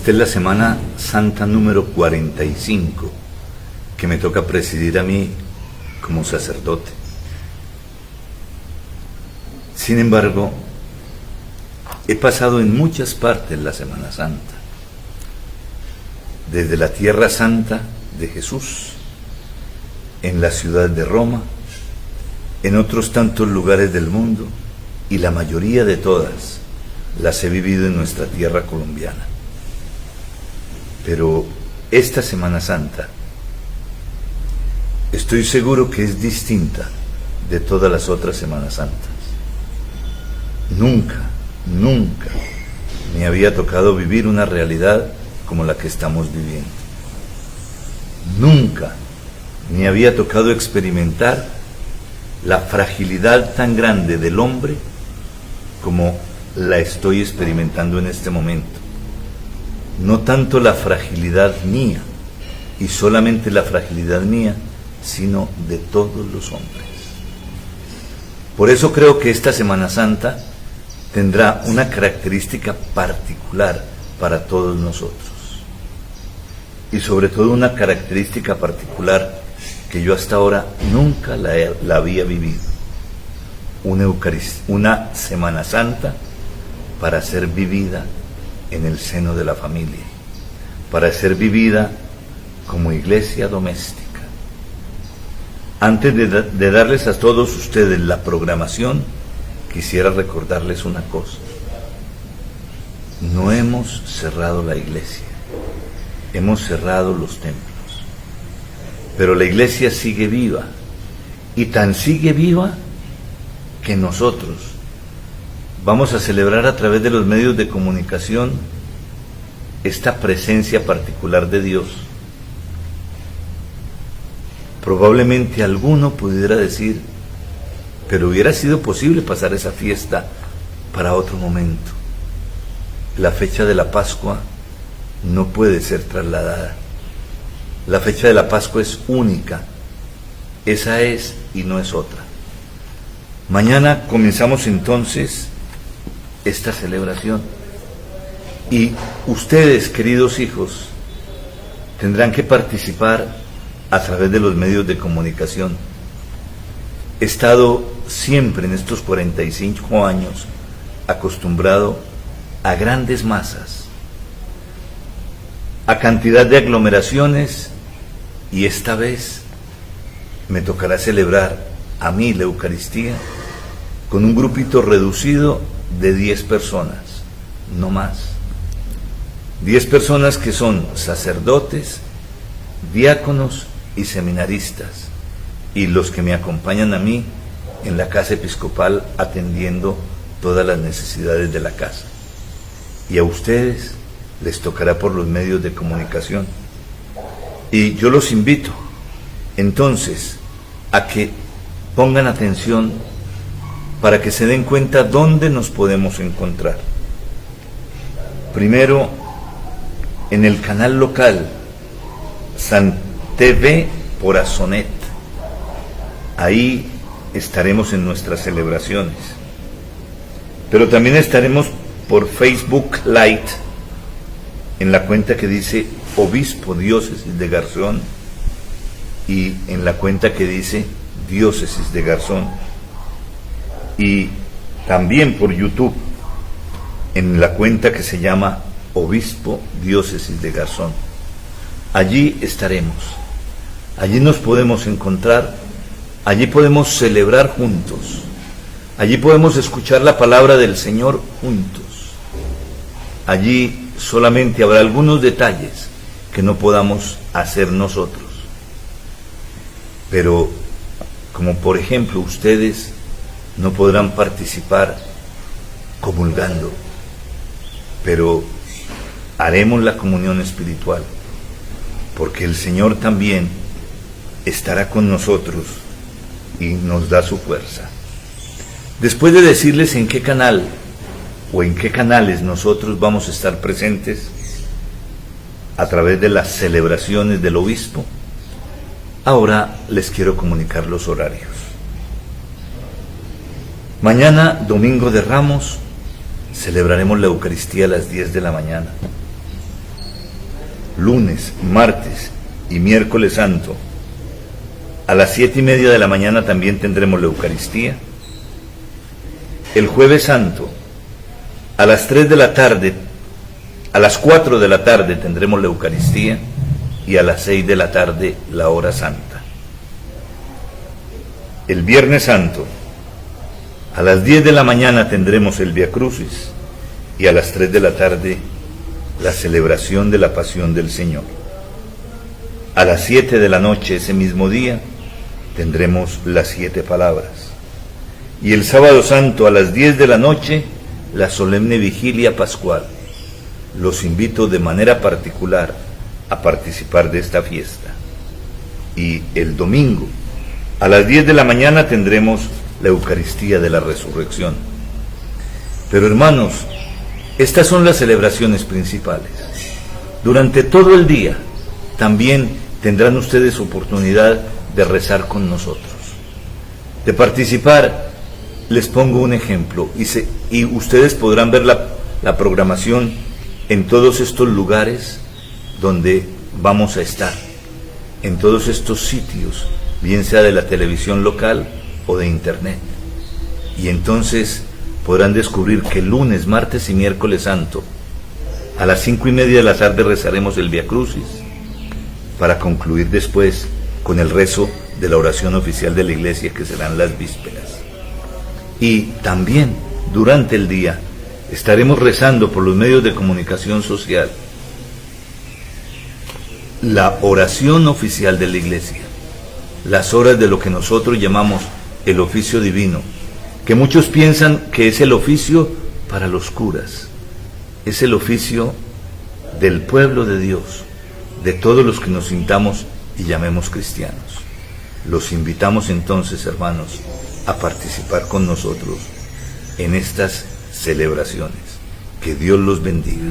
Esta es la Semana Santa número 45 que me toca presidir a mí como sacerdote. Sin embargo, he pasado en muchas partes la Semana Santa, desde la Tierra Santa de Jesús, en la ciudad de Roma, en otros tantos lugares del mundo, y la mayoría de todas las he vivido en nuestra tierra colombiana. Pero esta Semana Santa estoy seguro que es distinta de todas las otras Semanas Santas. Nunca me había tocado vivir una realidad como la que estamos viviendo. Nunca me había tocado experimentar la fragilidad tan grande del hombre como la estoy experimentando en este momento. No tanto la fragilidad mía, y solamente la fragilidad mía, sino de todos los hombres. Por eso creo que esta Semana Santa tendrá una característica particular para todos nosotros. Y sobre todo una característica particular que yo hasta ahora nunca la había vivido. Una Semana Santa para ser vivida en el seno de la familia, para ser vivida como iglesia doméstica. Antes de darles a todos ustedes la programación, quisiera recordarles una cosa. No hemos cerrado la iglesia, hemos cerrado los templos, pero la iglesia sigue viva, y tan sigue viva que nosotros vamos a celebrar a través de los medios de comunicación esta presencia particular de Dios. Probablemente alguno pudiera decir, pero hubiera sido posible pasar esa fiesta para otro momento. La fecha de la Pascua no puede ser trasladada. La fecha de la Pascua es única. Esa es y no es otra. Mañana comenzamos entonces esta celebración. Y ustedes, queridos hijos, tendrán que participar a través de los medios de comunicación. He estado siempre en estos 45 años acostumbrado a grandes masas, a cantidad de aglomeraciones, y esta vez me tocará celebrar a mí la Eucaristía con un grupito reducido de 10 personas, no más. 10 personas que son sacerdotes, diáconos y seminaristas, y los que me acompañan a mí en la casa episcopal atendiendo todas las necesidades de la casa. Y a ustedes les tocará por los medios de comunicación. Y yo los invito entonces a que pongan atención para que se den cuenta dónde nos podemos encontrar. Primero, en el canal local San TV por Azonet. Ahí estaremos en nuestras celebraciones. Pero también estaremos por Facebook Live, en la cuenta que dice Obispo Diócesis de Garzón, y en la cuenta que dice Diócesis de Garzón, y también por YouTube, en la cuenta que se llama Obispo Diócesis de Garzón. Allí estaremos, allí nos podemos encontrar, allí podemos celebrar juntos, allí podemos escuchar la palabra del Señor juntos. Allí solamente habrá algunos detalles que no podamos hacer nosotros, pero como por ejemplo ustedes no podrán participar comulgando, pero haremos la comunión espiritual, porque el Señor también estará con nosotros y nos da su fuerza. Después de decirles en qué canal o en qué canales nosotros vamos a estar presentes a través de las celebraciones del obispo, ahora les quiero comunicar los horarios. Mañana, domingo de Ramos, celebraremos la Eucaristía a las 10 de la mañana. lunes, martes y miércoles santo, a las 7:30 de la mañana también tendremos la Eucaristía. El jueves santo, a las 3 de la tarde, a las 4 de la tarde tendremos la Eucaristía y a las 6 de la tarde la hora santa. El viernes santo, a las 10 de la mañana tendremos el Via Crucis y a las 3 de la tarde la celebración de la Pasión del Señor. A las 7 de la noche ese mismo día tendremos las 7 palabras. Y el sábado santo a las 10 de la noche la solemne vigilia pascual. Los invito de manera particular a participar de esta fiesta. Y el domingo a las 10 de la mañana tendremos la Eucaristía de la Resurrección. Pero hermanos, estas son las celebraciones principales. Durante todo el día también tendrán ustedes oportunidad de rezar con nosotros, de participar. Les pongo un ejemplo y ustedes podrán ver la programación en todos estos lugares donde vamos a estar, en todos estos sitios, bien sea de la televisión local o de internet. Y entonces podrán descubrir que lunes, martes y miércoles santo, a las 5:30 de la tarde rezaremos el Via Crucis, para concluir después con el rezo de la oración oficial de la Iglesia, que serán las vísperas. Y también durante el día estaremos rezando por los medios de comunicación social la oración oficial de la Iglesia, las horas de lo que nosotros llamamos el oficio divino, que muchos piensan que es el oficio para los curas. Es el oficio del pueblo de Dios, de todos los que nos sintamos y llamemos cristianos. Los invitamos entonces, hermanos, a participar con nosotros en estas celebraciones. Que Dios los bendiga.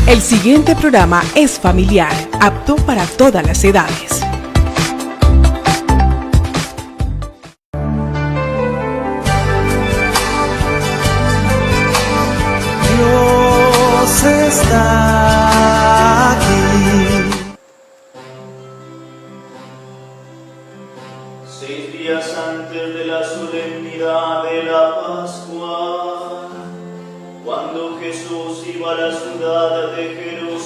El siguiente programa es familiar, apto para todas las edades. Dios está aquí. 6 días antes de la solemnidad de la Pascua, cuando Jesús iba a la ciudad de Jerusalén,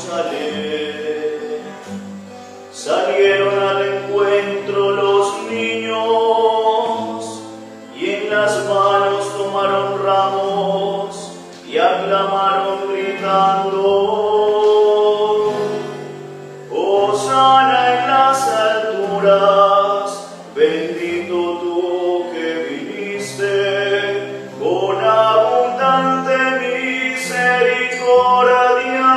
salieron al encuentro los niños y en las manos tomaron ramos y aclamaron gritando: Hosana en las alturas, bendito tú que viniste con abundante misericordia.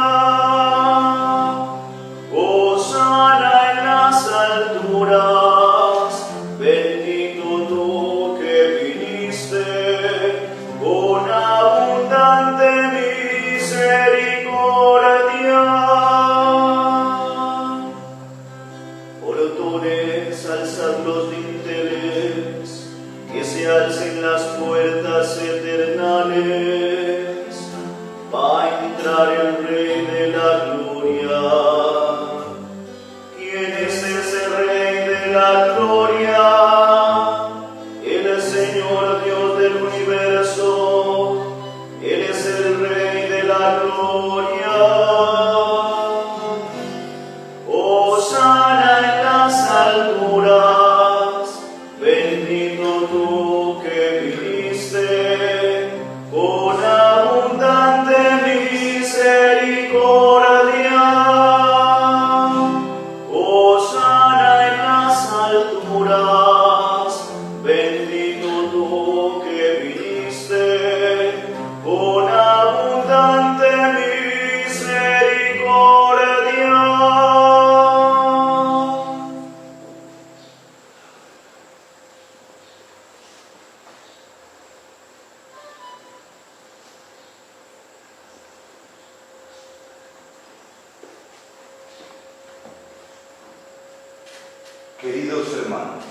Queridos hermanos,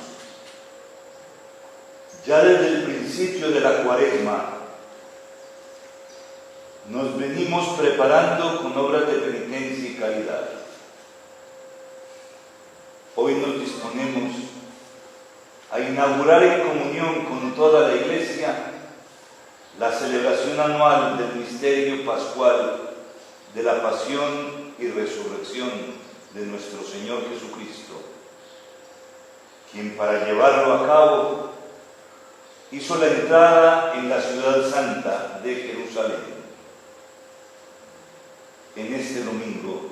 ya desde el principio de la Cuaresma nos venimos preparando con obras de penitencia y caridad. Hoy nos disponemos a inaugurar en comunión con toda la Iglesia la celebración anual del misterio pascual de la pasión y resurrección de nuestro Señor Jesucristo, quien para llevarlo a cabo hizo la entrada en la ciudad santa de Jerusalén. En este domingo,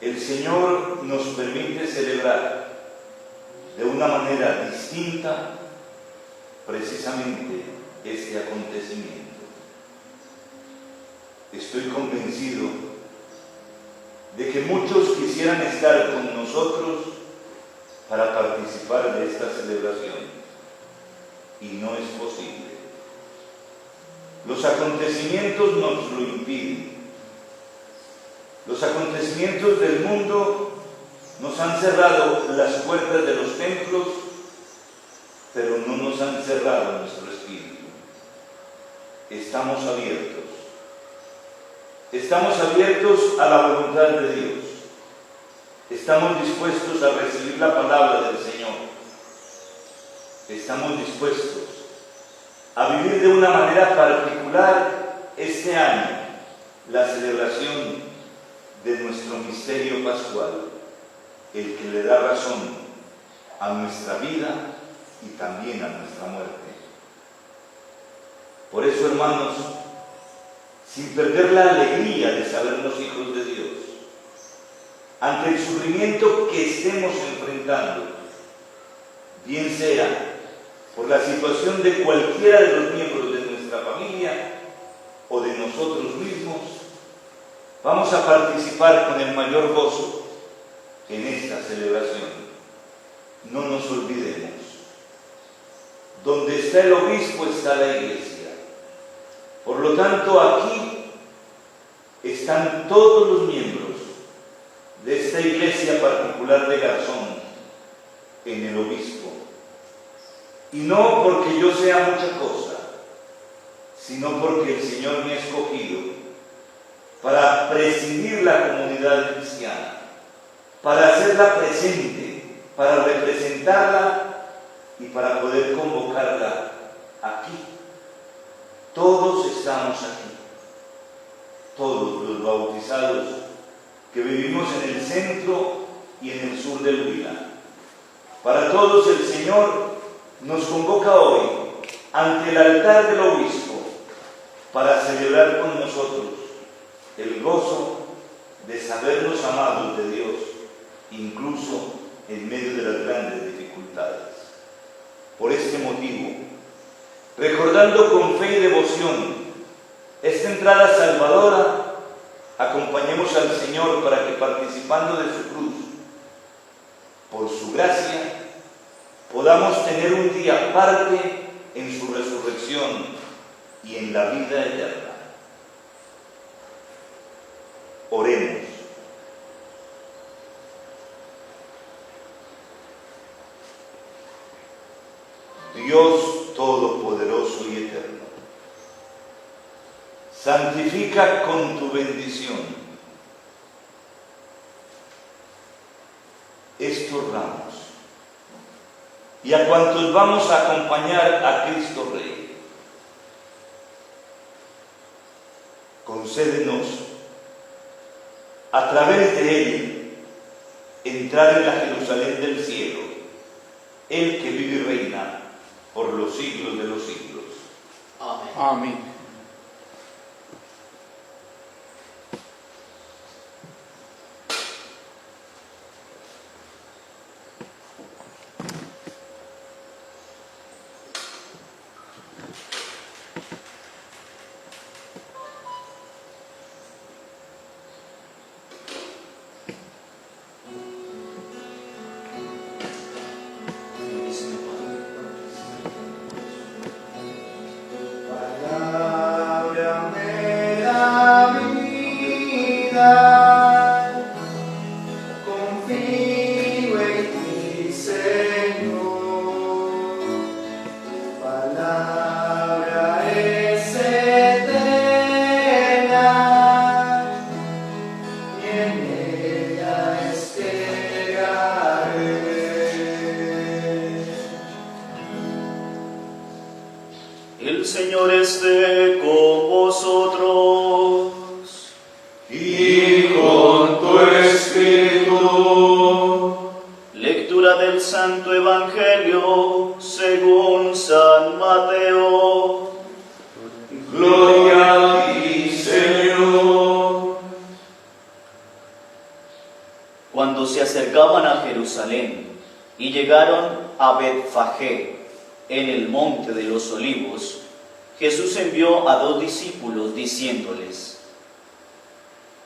el Señor nos permite celebrar de una manera distinta precisamente este acontecimiento. Estoy convencido de que muchos quisieran estar con nosotros para participar de esta celebración, y no es posible. Los acontecimientos nos lo impiden. Los acontecimientos del mundo nos han cerrado las puertas de los templos, pero no nos han cerrado nuestro espíritu. Estamos abiertos. Estamos abiertos a la voluntad de Dios. Estamos dispuestos a recibir la palabra del Señor. Estamos dispuestos a vivir de una manera particular este año la celebración de nuestro misterio pascual, el que le da razón a nuestra vida y también a nuestra muerte. Por eso, hermanos, sin perder la alegría de sabernos hijos de Dios, ante el sufrimiento que estemos enfrentando, bien sea por la situación de cualquiera de los miembros de nuestra familia o de nosotros mismos, vamos a participar con el mayor gozo en esta celebración. No nos olvidemos, donde está el obispo está la Iglesia. Por lo tanto, aquí están todos los miembros de esta Iglesia particular de Garzón en el obispo. Y no porque yo sea mucha cosa, sino porque el Señor me ha escogido para presidir la comunidad cristiana, para hacerla presente, para representarla y para poder convocarla aquí. Todos estamos aquí, todos los bautizados que vivimos en el centro y en el sur del Huila. Para todos el Señor nos convoca hoy ante el altar del obispo para celebrar con nosotros el gozo de sabernos amados de Dios, incluso en medio de las grandes dificultades. Por este motivo, recordando con fe y devoción esta entrada salvadora, acompañemos al Señor para que, participando de su cruz, por su gracia, podamos tener un día parte en su resurrección y en la vida eterna. Oremos. Dios Todopoderoso y Eterno, santifica con tu bendición estos ramos y a cuantos vamos a acompañar a Cristo Rey. Concédenos, a través de Él, entrar en la Jerusalén del cielo, Él que vive y reina por los siglos de los siglos. Amén. Amén. Para Señor esté con vosotros. Y con tu espíritu. Lectura del Santo Evangelio según San Mateo. Gloria a ti, Señor. Cuando se acercaban a Jerusalén y llegaron a Betfagé, en el monte de los Olivos, Jesús envió a 2 discípulos diciéndoles: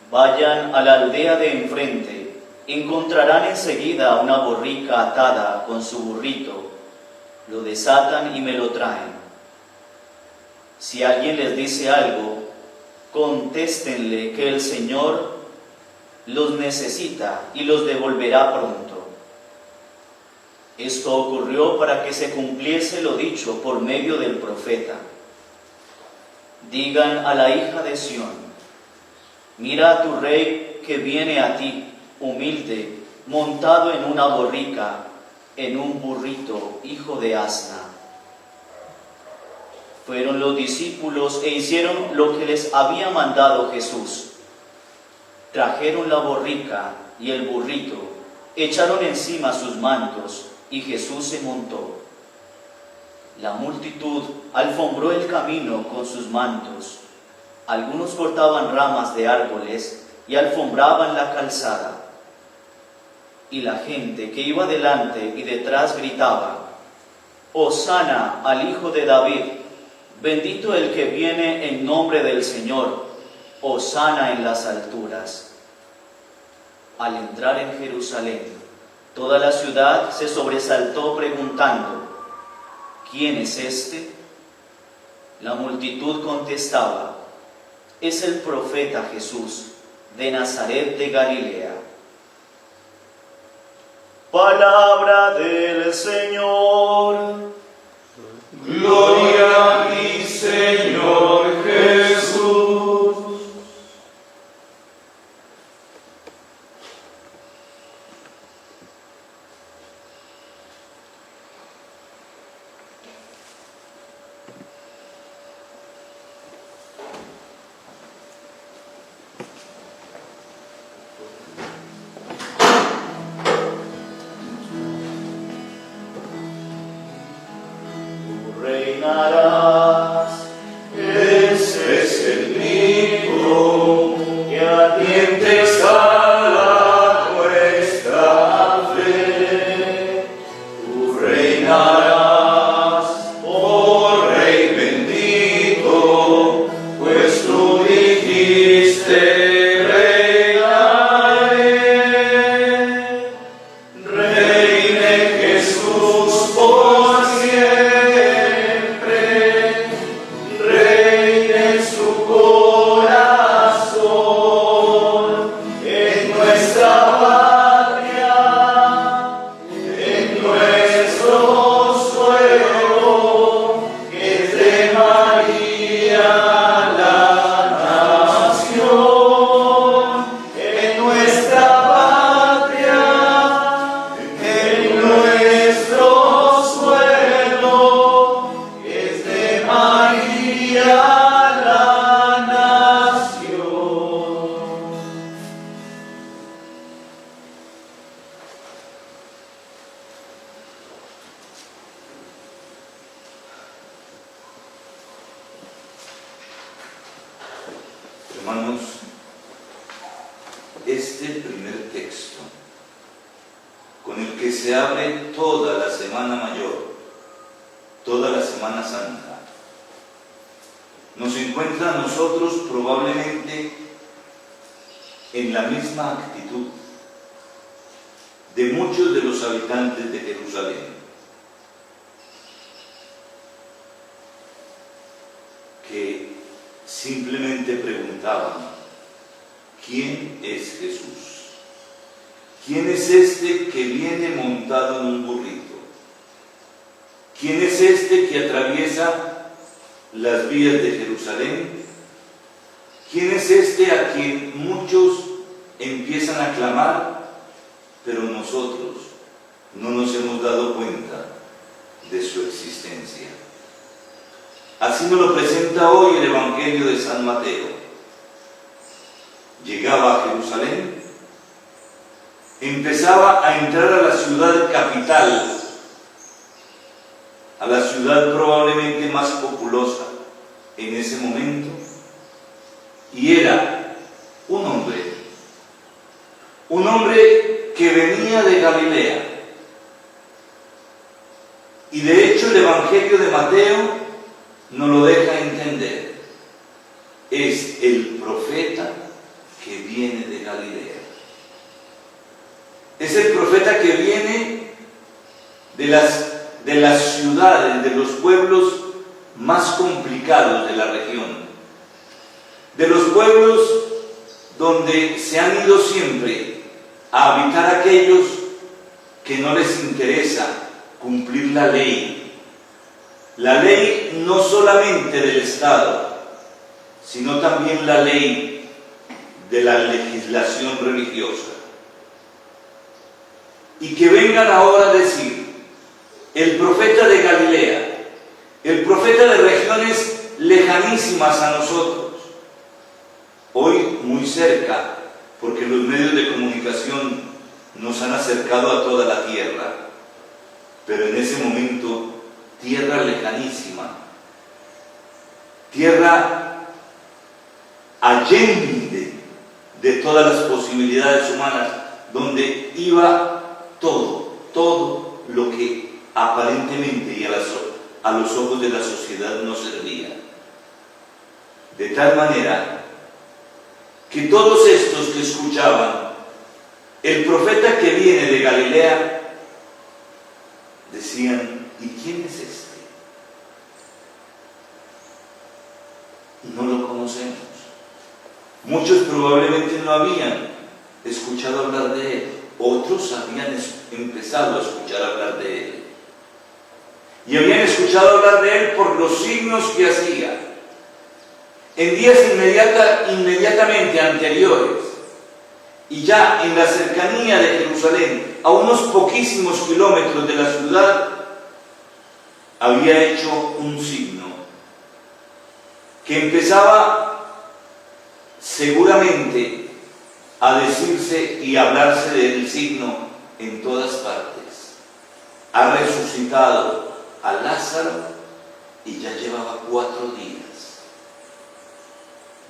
vayan a la aldea de enfrente, encontrarán enseguida una borrica atada con su burrito, lo desatan y me lo traen. Si alguien les dice algo, contéstenle que el Señor los necesita y los devolverá pronto. Esto ocurrió para que se cumpliese lo dicho por medio del profeta. Digan a la hija de Sión: mira a tu rey que viene a ti, humilde, montado en una borrica, en un burrito, hijo de asna. Fueron los discípulos e hicieron lo que les había mandado Jesús. Trajeron la borrica y el burrito, echaron encima sus mantos, y Jesús se montó. La multitud alfombró el camino con sus mantos. Algunos cortaban ramas de árboles y alfombraban la calzada. Y la gente que iba delante y detrás gritaba: Hosana al Hijo de David, bendito el que viene en nombre del Señor, Hosana en las alturas. Al entrar en Jerusalén, toda la ciudad se sobresaltó preguntando: ¿quién es este? La multitud contestaba: es el profeta Jesús, de Nazaret de Galilea. Palabra del Señor. Gloria a ti, Señor Jesús. Reinarás, ese es el grito que atiendes a la nuestra fe. Tú reinarás, oh Rey bendito, pues tú dijiste: reinaré. Reine Jesús por siempre. Hermanos, este primer texto, con el que se abre toda la Semana Mayor, toda la Semana Santa, nos encuentra a nosotros probablemente en la misma actitud de muchos de los habitantes de Jerusalén, que simplemente preguntaban: ¿quién es Jesús? ¿Quién es este que viene montado en un burrito? ¿Quién es este que atraviesa las vías de Jerusalén? ¿Quién es este a quien muchos empiezan a clamar, pero nosotros no nos hemos dado cuenta de su existencia? Así nos lo presenta hoy el Evangelio de San Mateo. Llegaba a Jerusalén, empezaba a entrar a la ciudad capital, a la ciudad probablemente más populosa en ese momento, y era un hombre que venía de Galilea. Y de hecho el Evangelio de Mateo nos lo deja entender. Es el profeta que viene de Galilea. Es el profeta que viene de las ciudades, de los pueblos más complicados de la región. De los pueblos donde se han ido siempre a habitar aquellos que no les interesa cumplir la ley no solamente del Estado, sino también la ley de la legislación religiosa. Y que vengan ahora a decir, el profeta de Galilea, el profeta de regiones lejanísimas a nosotros, hoy muy cerca, porque los medios de comunicación nos han acercado a toda la tierra, pero en ese momento, tierra lejanísima, tierra allende de todas las posibilidades humanas, donde iba todo lo que aparentemente y a los ojos de la sociedad no servía. De tal manera que todos estos que escuchaban, el profeta que viene de Galilea, decían, ¿y quién es este? No lo conocemos. Muchos probablemente no habían escuchado hablar de él, otros habían empezado a escuchar hablar de él. Y habían escuchado hablar de él por los signos que hacía. En días inmediatamente anteriores, y ya en la cercanía de Jerusalén, a unos poquísimos kilómetros de la ciudad, había hecho un signo que empezaba seguramente a decirse y hablarse del signo en todas partes. Ha resucitado a Lázaro y ya llevaba 4 días.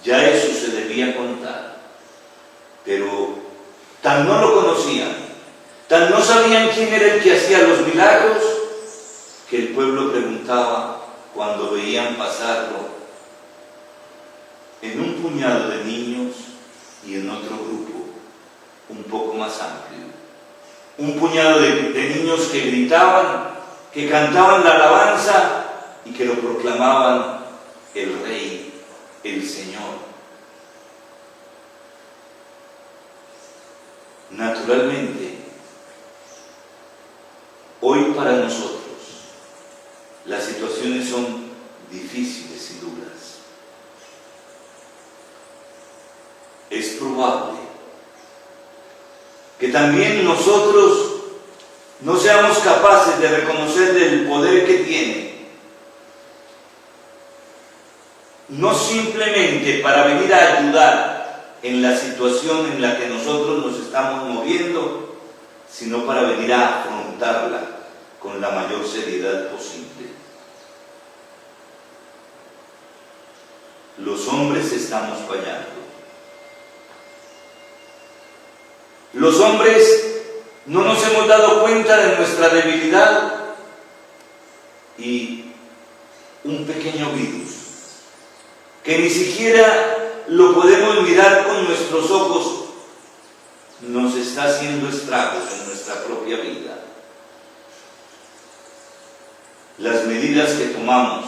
Ya eso se debía contar. Pero tan no lo conocían, tan no sabían quién era el que hacía los milagros, que el pueblo preguntaba cuando veían pasarlo en un puñado de niños y en otro grupo un poco más amplio. Un puñado de niños que gritaban, que cantaban la alabanza y que lo proclamaban el Rey, el Señor. Naturalmente, hoy para nosotros las situaciones son difíciles y duras. Es probable que también nosotros no seamos capaces de reconocer el poder que tiene, no simplemente para venir a ayudar en la situación en la que nosotros nos estamos moviendo, sino para venir a afrontarla con la mayor seriedad posible. Los hombres estamos fallando. Los hombres no nos hemos dado cuenta de nuestra debilidad y un pequeño virus que ni siquiera lo podemos mirar con nuestros ojos, nos está haciendo estragos en nuestra propia vida. Las medidas que tomamos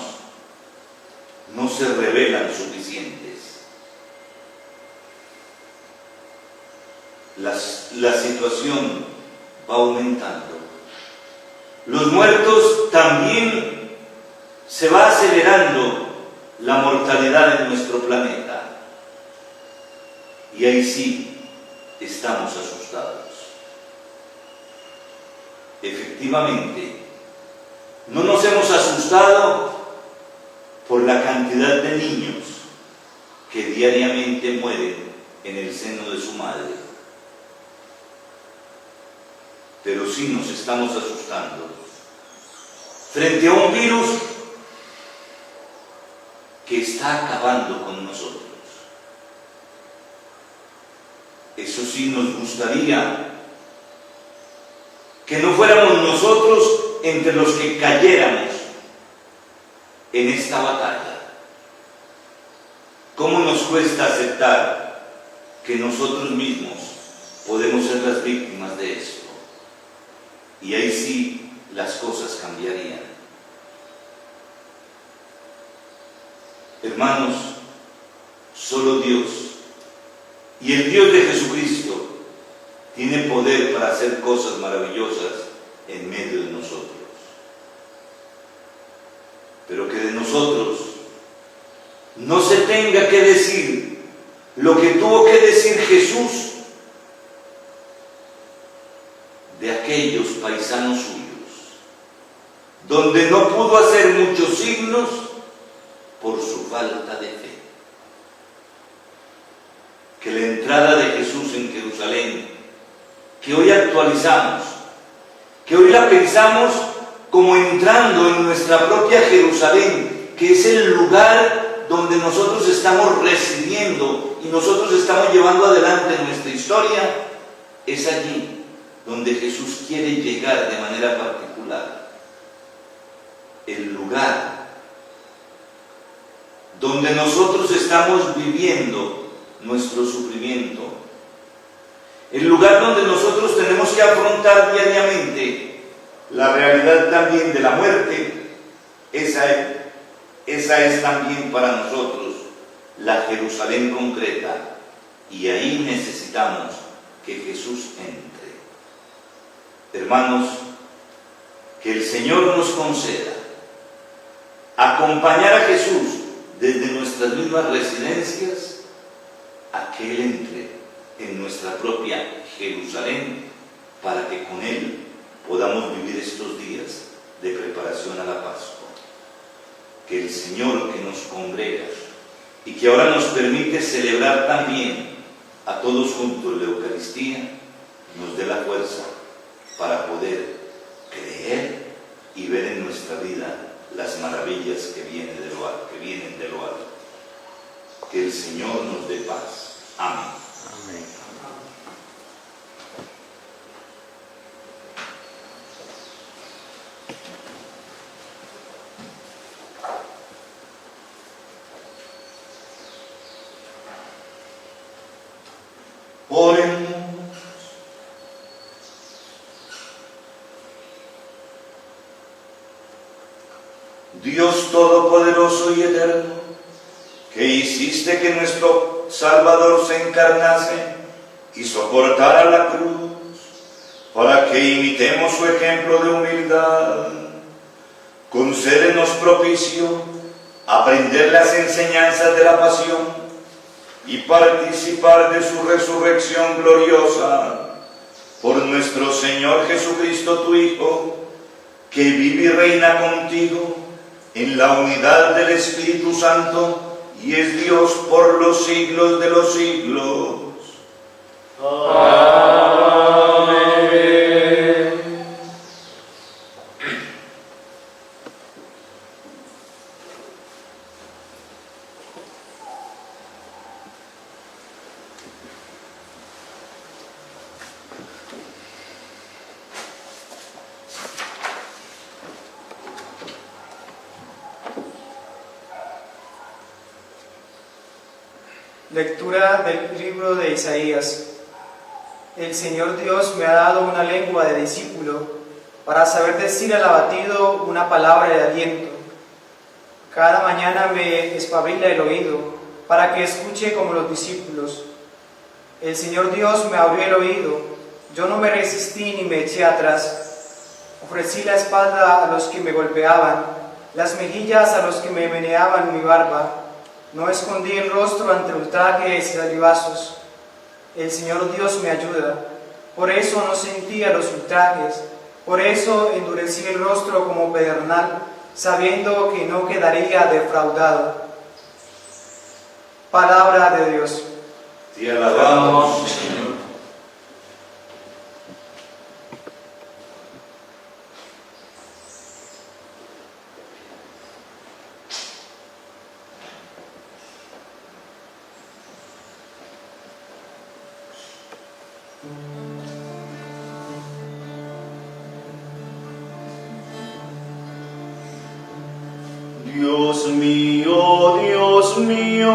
no se revelan suficientes. La situación va aumentando. Los muertos también, se va acelerando la mortalidad en nuestro planeta. Y ahí sí estamos asustados. Efectivamente, no nos hemos asustado por la cantidad de niños que diariamente mueren en el seno de su madre. Pero sí nos estamos asustando frente a un virus que está acabando con nosotros. Eso sí, nos gustaría que no fuéramos nosotros entre los que cayéramos en esta batalla. ¿Cómo nos cuesta aceptar que nosotros mismos podemos ser las víctimas de esto? Y ahí sí las cosas cambiarían. Hermanos, solo Dios y el Dios de Jesucristo tiene poder para hacer cosas maravillosas en medio de nosotros. Pero que de nosotros no se tenga que decir lo que tuvo que decir Jesús de aquellos paisanos suyos, donde no pudo hacer muchos signos por su falta de fe. Que la entrada de Jesús en Jerusalén, que hoy actualizamos, que hoy la pensamos como entrando en nuestra propia Jerusalén, que es el lugar donde nosotros estamos residiendo y nosotros estamos llevando adelante nuestra historia, es allí donde Jesús quiere llegar de manera particular. El lugar donde nosotros estamos viviendo nuestro sufrimiento. El lugar donde nosotros tenemos que afrontar diariamente la realidad también de la muerte. Esa es también para nosotros la Jerusalén concreta. Y ahí necesitamos que Jesús entre. Hermanos, que el Señor nos conceda acompañar a Jesús desde nuestras mismas residencias a que Él entre en nuestra propia Jerusalén para que con Él podamos vivir estos días de preparación a la Pascua. Que el Señor que nos congrega y que ahora nos permite celebrar también a todos juntos la Eucaristía, nos dé la fuerza para poder creer y ver en nuestra vida las maravillas que vienen de lo alto. Que el Señor nos dé paz. Amén. Amén. Oremos. Dios Todopoderoso y Eterno, que hiciste que nuestro Salvador se encarnase y soportara la cruz, para que imitemos su ejemplo de humildad, concédenos propicio aprender las enseñanzas de la pasión y participar de su resurrección gloriosa, por nuestro Señor Jesucristo, tu Hijo, que vive y reina contigo en la unidad del Espíritu Santo y es Dios por los siglos de los siglos. Amén. Lectura del libro de Isaías. El Señor Dios me ha dado una lengua de discípulo para saber decir al abatido una palabra de aliento. Cada mañana me espabila el oído para que escuche como los discípulos. El Señor Dios me abrió el oído, yo no me resistí ni me eché atrás. Ofrecí la espalda a los que me golpeaban, las mejillas a los que me meneaban mi barba. No escondí el rostro ante ultrajes y salivazos. El Señor Dios me ayuda. Por eso no sentía los ultrajes. Por eso endurecí el rostro como pedernal sabiendo que no quedaría defraudado. Palabra de Dios. Te alabamos, Señor. Dios mío,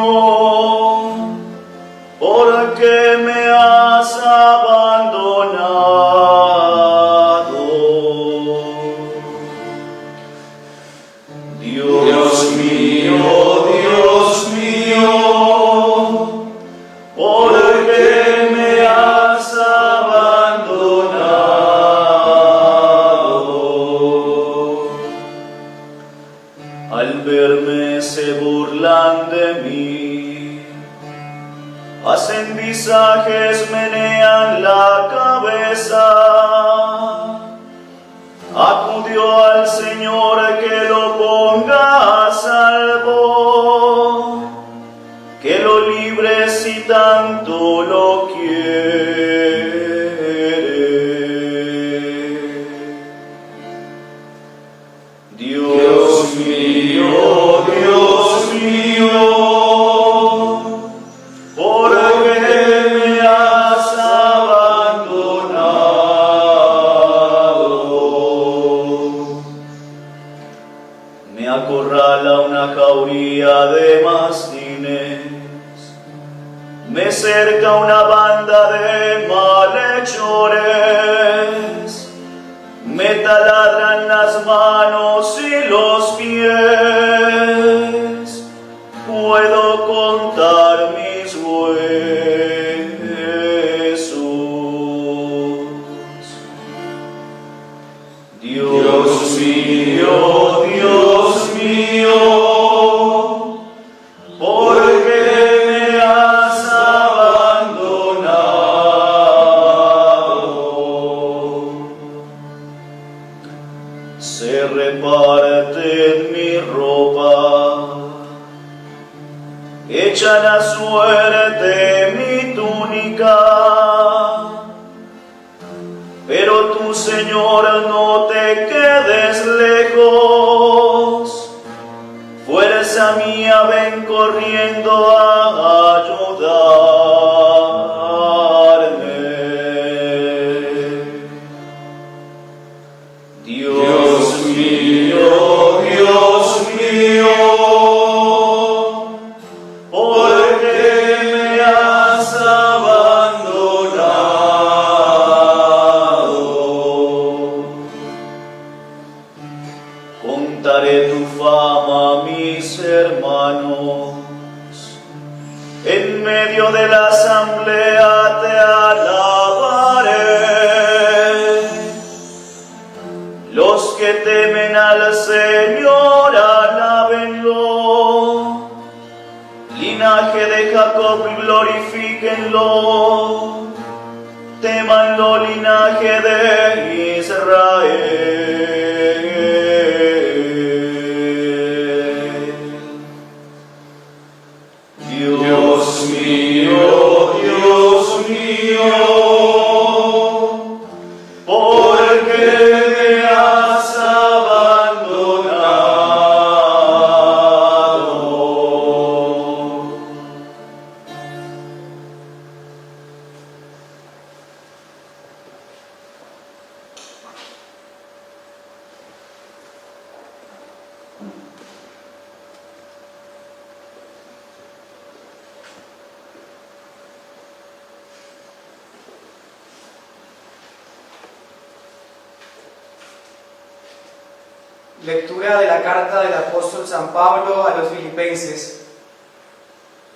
¿por qué me has abandonado? Dios mío, ¿por qué me has abandonado? Al verme se burlan de mí, hacen visajes, menean la cabeza. Acudió al Señor que lo ponga a salvo, que lo libre si tanto lo quiere. Dios mío, ¿por qué me has abandonado? Me acorrala una jauría de mastines, me cerca una banda de malhechores, me taladran las manos y los pies, puedo contar mis huesos. Dios mío, ¿por qué me has abandonado? Se reparten mi ropa, echan a suerte mi túnica, pero tú, Señor, no te quedes lejos. Fuerza mía, ven corriendo a ayudarme. Dios mío, ¿por qué me has abandonado? Contaré tu fama a mis hermanos, en medio de la asamblea te alabaré. Los que temen al Señor, alábenlo. Linaje de Jacob, glorifíquenlo. Temanlo, linaje de Israel. Dios mío, ¿por qué me has abandonado? Lectura de la carta del apóstol San Pablo a los filipenses.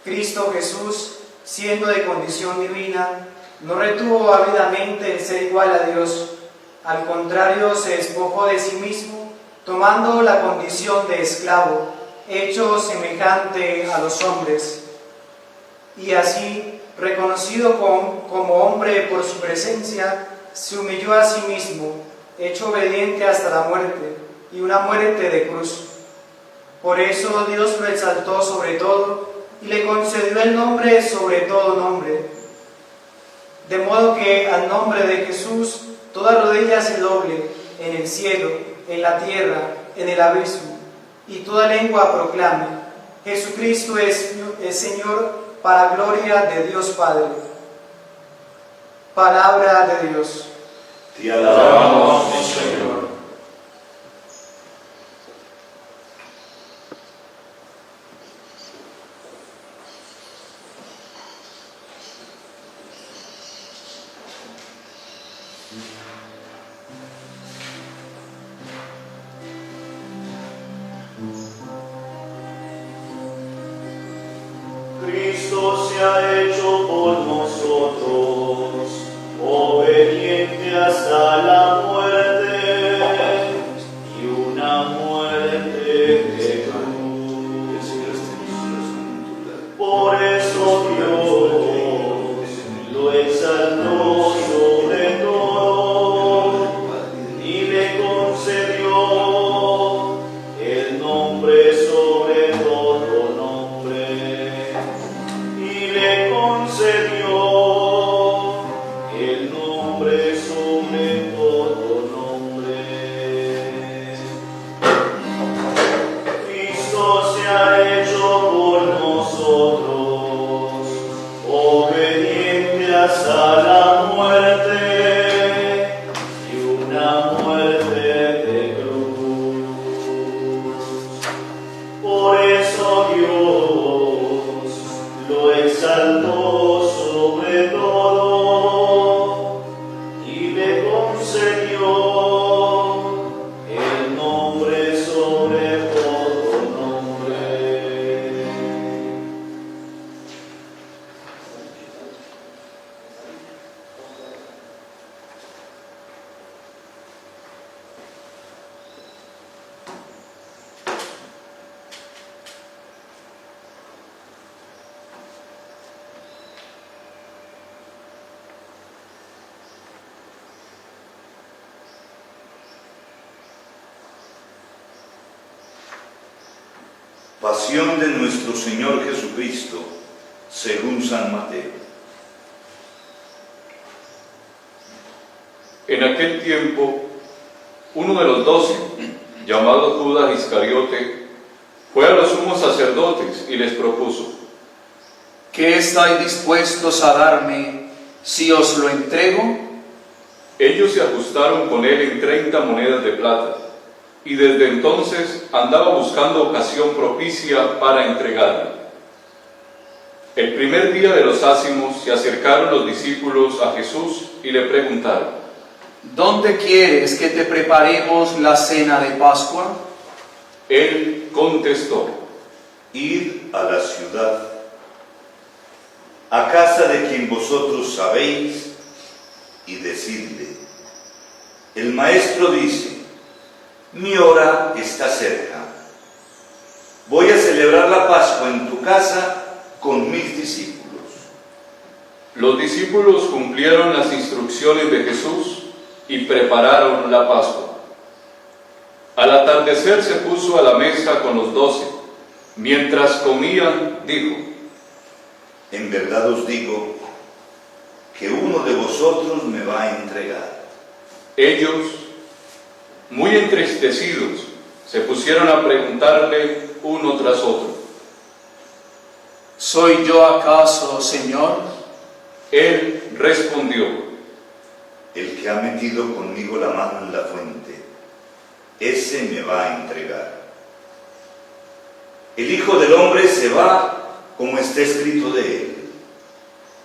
Cristo Jesús, siendo de condición divina, no retuvo ávidamente el ser igual a Dios. Al contrario, se despojó de sí mismo, tomando la condición de esclavo, hecho semejante a los hombres. Y así, reconocido como hombre por su presencia, se humilló a sí mismo, hecho obediente hasta la muerte y una muerte de cruz. Por eso Dios lo exaltó sobre todo y le concedió el nombre sobre todo nombre, de modo que al nombre de Jesús toda rodilla se doble en el cielo, en la tierra, en el abismo, y toda lengua proclame: Jesucristo es Señor, para gloria de Dios Padre. Palabra de Dios. Te alabamos, Señor. Cristo se ha hecho por nosotros, obediente hasta la muerte, y una muerte de cruz. Por eso Dios lo exaltó sobre todo y le concedió el nombre sobre todo nombre. Y le concedió el nombre sobre todo nombre. Cristo se ha hecho por nosotros, obediente hasta la muerte, y una muerte de cruz. Por eso Dios lo exaltó sobre todo y le concedió el nombre sobre todo nombre. Pasión de nuestro Señor Jesucristo, según San Mateo. En aquel tiempo, uno de los 12, llamado Judas Iscariote, fue a los sumos sacerdotes y les propuso: ¿Qué estáis dispuestos a darme si os lo entrego? Ellos se ajustaron con él en 30 monedas de plata, y desde entonces andaba buscando ocasión propicia para entregarlo. El primer día de los ácimos se acercaron los discípulos a Jesús y le preguntaron: ¿Dónde quieres que te preparemos la cena de Pascua? Él contestó: Id a la ciudad, a casa de quien vosotros sabéis, y decidle: el Maestro dice, mi hora está cerca. Voy a celebrar la Pascua en tu casa con mis discípulos. Los discípulos cumplieron las instrucciones de Jesús y prepararon la Pascua. Al atardecer se puso a la mesa con los 12. Mientras comían, dijo: En verdad os digo que uno de vosotros me va a entregar. Ellos, muy entristecidos, se pusieron a preguntarle uno tras otro: ¿Soy yo acaso, Señor? Él respondió: El que ha metido conmigo la mano en la fuente, ese me va a entregar. El Hijo del Hombre se va como está escrito de él,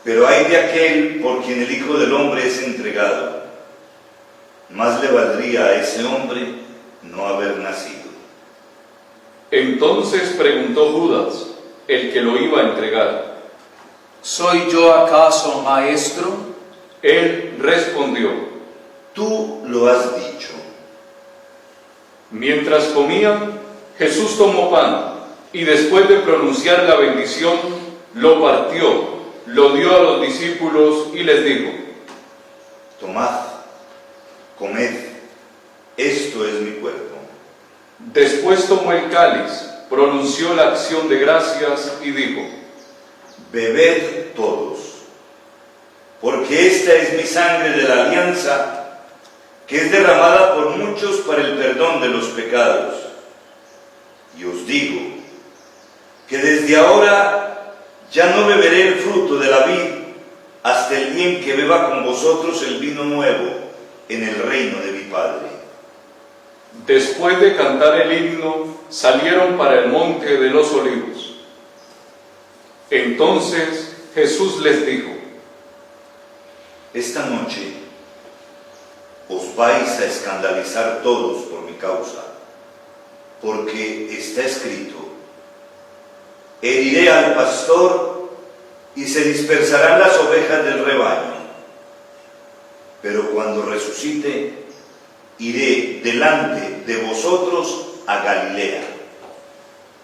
pero hay de aquel por quien el Hijo del Hombre es entregado. Más le valdría a ese hombre no haber nacido. Entonces preguntó Judas, el que lo iba a entregar: ¿Soy yo acaso, Maestro? Él respondió: Tú lo has dicho. Mientras comían, Jesús tomó pan y después de pronunciar la bendición, lo partió, lo dio a los discípulos y les dijo: Tomad, comed, esto es mi cuerpo. Después tomó el cáliz, pronunció la acción de gracias y dijo: Bebed todos, porque esta es mi sangre de la alianza, que es derramada por muchos para el perdón de los pecados. Y os digo que desde ahora ya no beberé el fruto de la vid hasta el día en que beba con vosotros el vino nuevo en el reino de mi Padre. Después de cantar el himno, salieron para el monte de los olivos. Entonces Jesús les dijo: Esta noche os vais a escandalizar todos por mi causa, porque está escrito: heriré al pastor y se dispersarán las ovejas del rebaño. Pero cuando resucite, iré delante de vosotros a Galilea.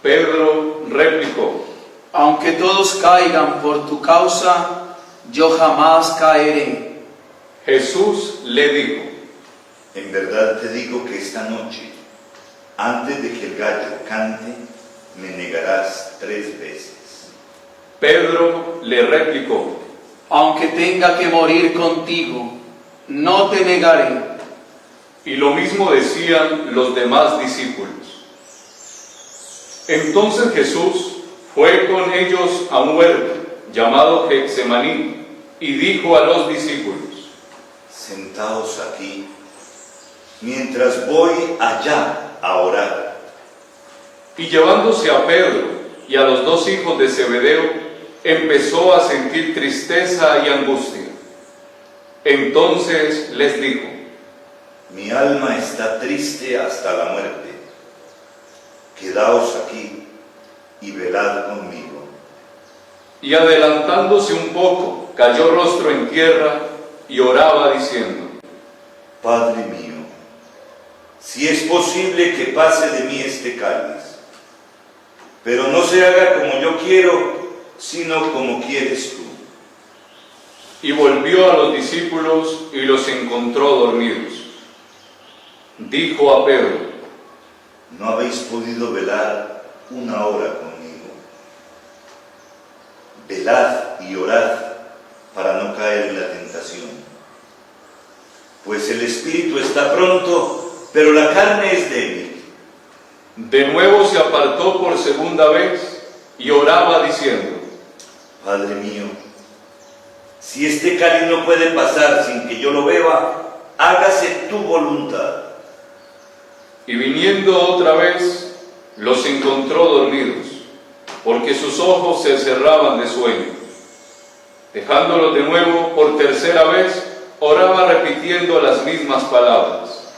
Pedro replicó: Aunque todos caigan por tu causa, yo jamás caeré. Jesús le dijo: En verdad te digo que esta noche, antes de que el gallo cante, me negarás 3 veces. Pedro le replicó: Aunque tenga que morir contigo, no te negaré. Y lo mismo decían los demás discípulos. Entonces Jesús fue con ellos a un huerto llamado Getsemaní y dijo a los discípulos: Sentaos aquí, mientras voy allá a orar. Y llevándose a Pedro y a los 2 hijos de Zebedeo, empezó a sentir tristeza y angustia. Entonces les dijo: Mi alma está triste hasta la muerte. Quedaos aquí y velad conmigo. Y adelantándose un poco, cayó rostro en tierra y oraba diciendo: Padre mío, si es posible que pase de mí este cáliz, pero no se haga como yo quiero, sino como quieres tú. Y volvió a los discípulos y los encontró dormidos. Dijo a Pedro: ¿No habéis podido velar 1 hora conmigo? Velad y orad para no caer en la tentación. Pues el espíritu está pronto, pero la carne es débil. De nuevo se apartó por segunda vez y oraba diciendo: Padre mío, si este cáliz no puede pasar sin que yo lo beba, hágase tu voluntad. Y viniendo otra vez, los encontró dormidos, porque sus ojos se cerraban de sueño. Dejándolos de nuevo por tercera vez, oraba repitiendo las mismas palabras.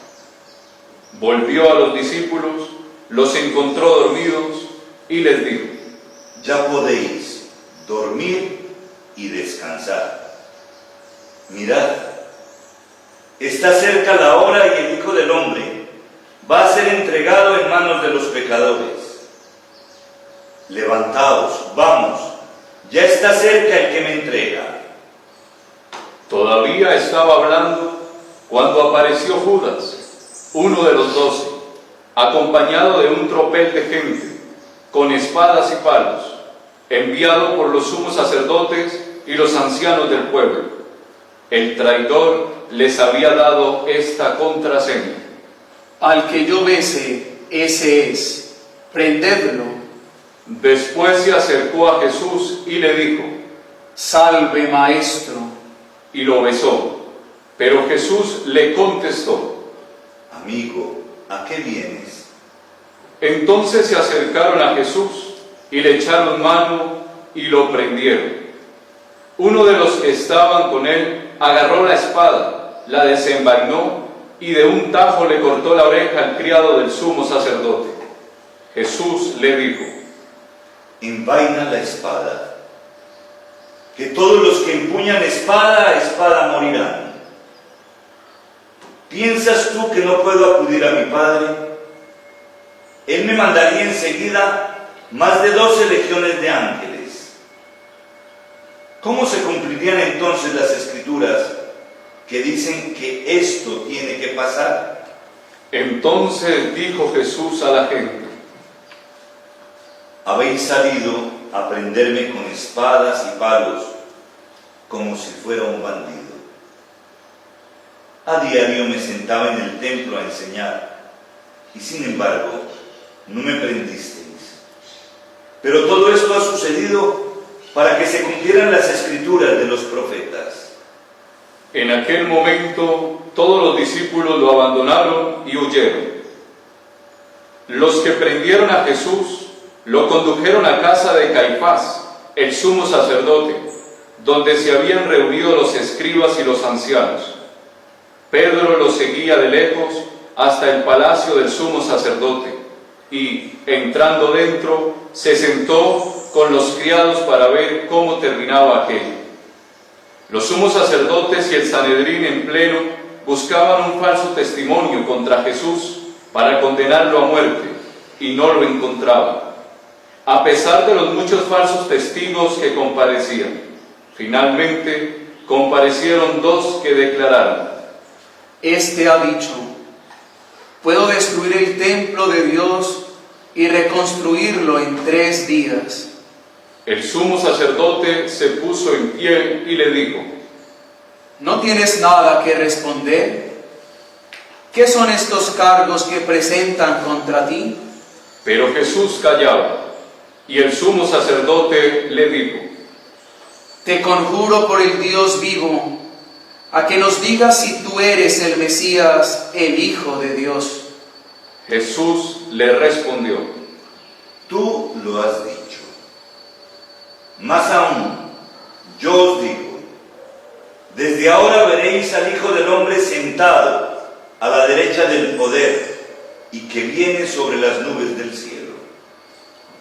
Volvió a los discípulos, los encontró dormidos y les dijo: Ya podéis dormir y descansar. Mirad, está cerca la hora y el Hijo del Hombre va a ser entregado en manos de los pecadores. Levantaos, vamos, ya está cerca el que me entrega. Todavía estaba hablando cuando apareció Judas, uno de los 12, acompañado de un tropel de gente, con espadas y palos, enviado por los sumos sacerdotes y los ancianos del pueblo. El traidor les había dado esta contraseña: Al que yo bese, ese es. Prendedlo. Después se acercó a Jesús y le dijo: Salve, maestro. Y lo besó. Pero Jesús le contestó: Amigo, ¿a qué vienes? Entonces se acercaron a Jesús y le echaron mano y lo prendieron. Uno de los que estaban con él agarró la espada, la desenvainó y de un tajo le cortó la oreja al criado del sumo sacerdote. Jesús le dijo: Envaina la espada, que todos los que empuñan espada, a espada morirán. ¿Piensas tú que no puedo acudir a mi Padre? Él me mandaría enseguida más de 12 legiones de ángeles. ¿Cómo se cumplirían entonces las Escrituras que dicen que esto tiene que pasar? Entonces dijo Jesús a la gente: Habéis salido a prenderme con espadas y palos, como si fuera un bandido. A diario me sentaba en el templo a enseñar, y sin embargo, no me prendisteis. Pero todo esto ha sucedido para que se cumplieran las escrituras de los profetas. En aquel momento todos los discípulos lo abandonaron y huyeron. Los que prendieron a Jesús lo condujeron a casa de Caifás, el sumo sacerdote, donde se habían reunido los escribas y los ancianos. Pedro lo seguía de lejos hasta el palacio del sumo sacerdote y, entrando dentro, se sentó con los criados para ver cómo terminaba aquello. Los sumos sacerdotes y el Sanedrín en pleno buscaban un falso testimonio contra Jesús para condenarlo a muerte, y no lo encontraban, a pesar de los muchos falsos testigos que comparecían. Finalmente comparecieron 2 que declararon: Este ha dicho: puedo destruir el templo de Dios y reconstruirlo en 3 días. El sumo sacerdote se puso en pie y le dijo: ¿No tienes nada que responder? ¿Qué son estos cargos que presentan contra ti? Pero Jesús callaba, y el sumo sacerdote le dijo: Te conjuro por el Dios vivo, a que nos digas si tú eres el Mesías, el Hijo de Dios. Jesús le respondió: Tú lo has dicho. Más aún, yo os digo, desde ahora veréis al Hijo del Hombre sentado a la derecha del poder y que viene sobre las nubes del cielo.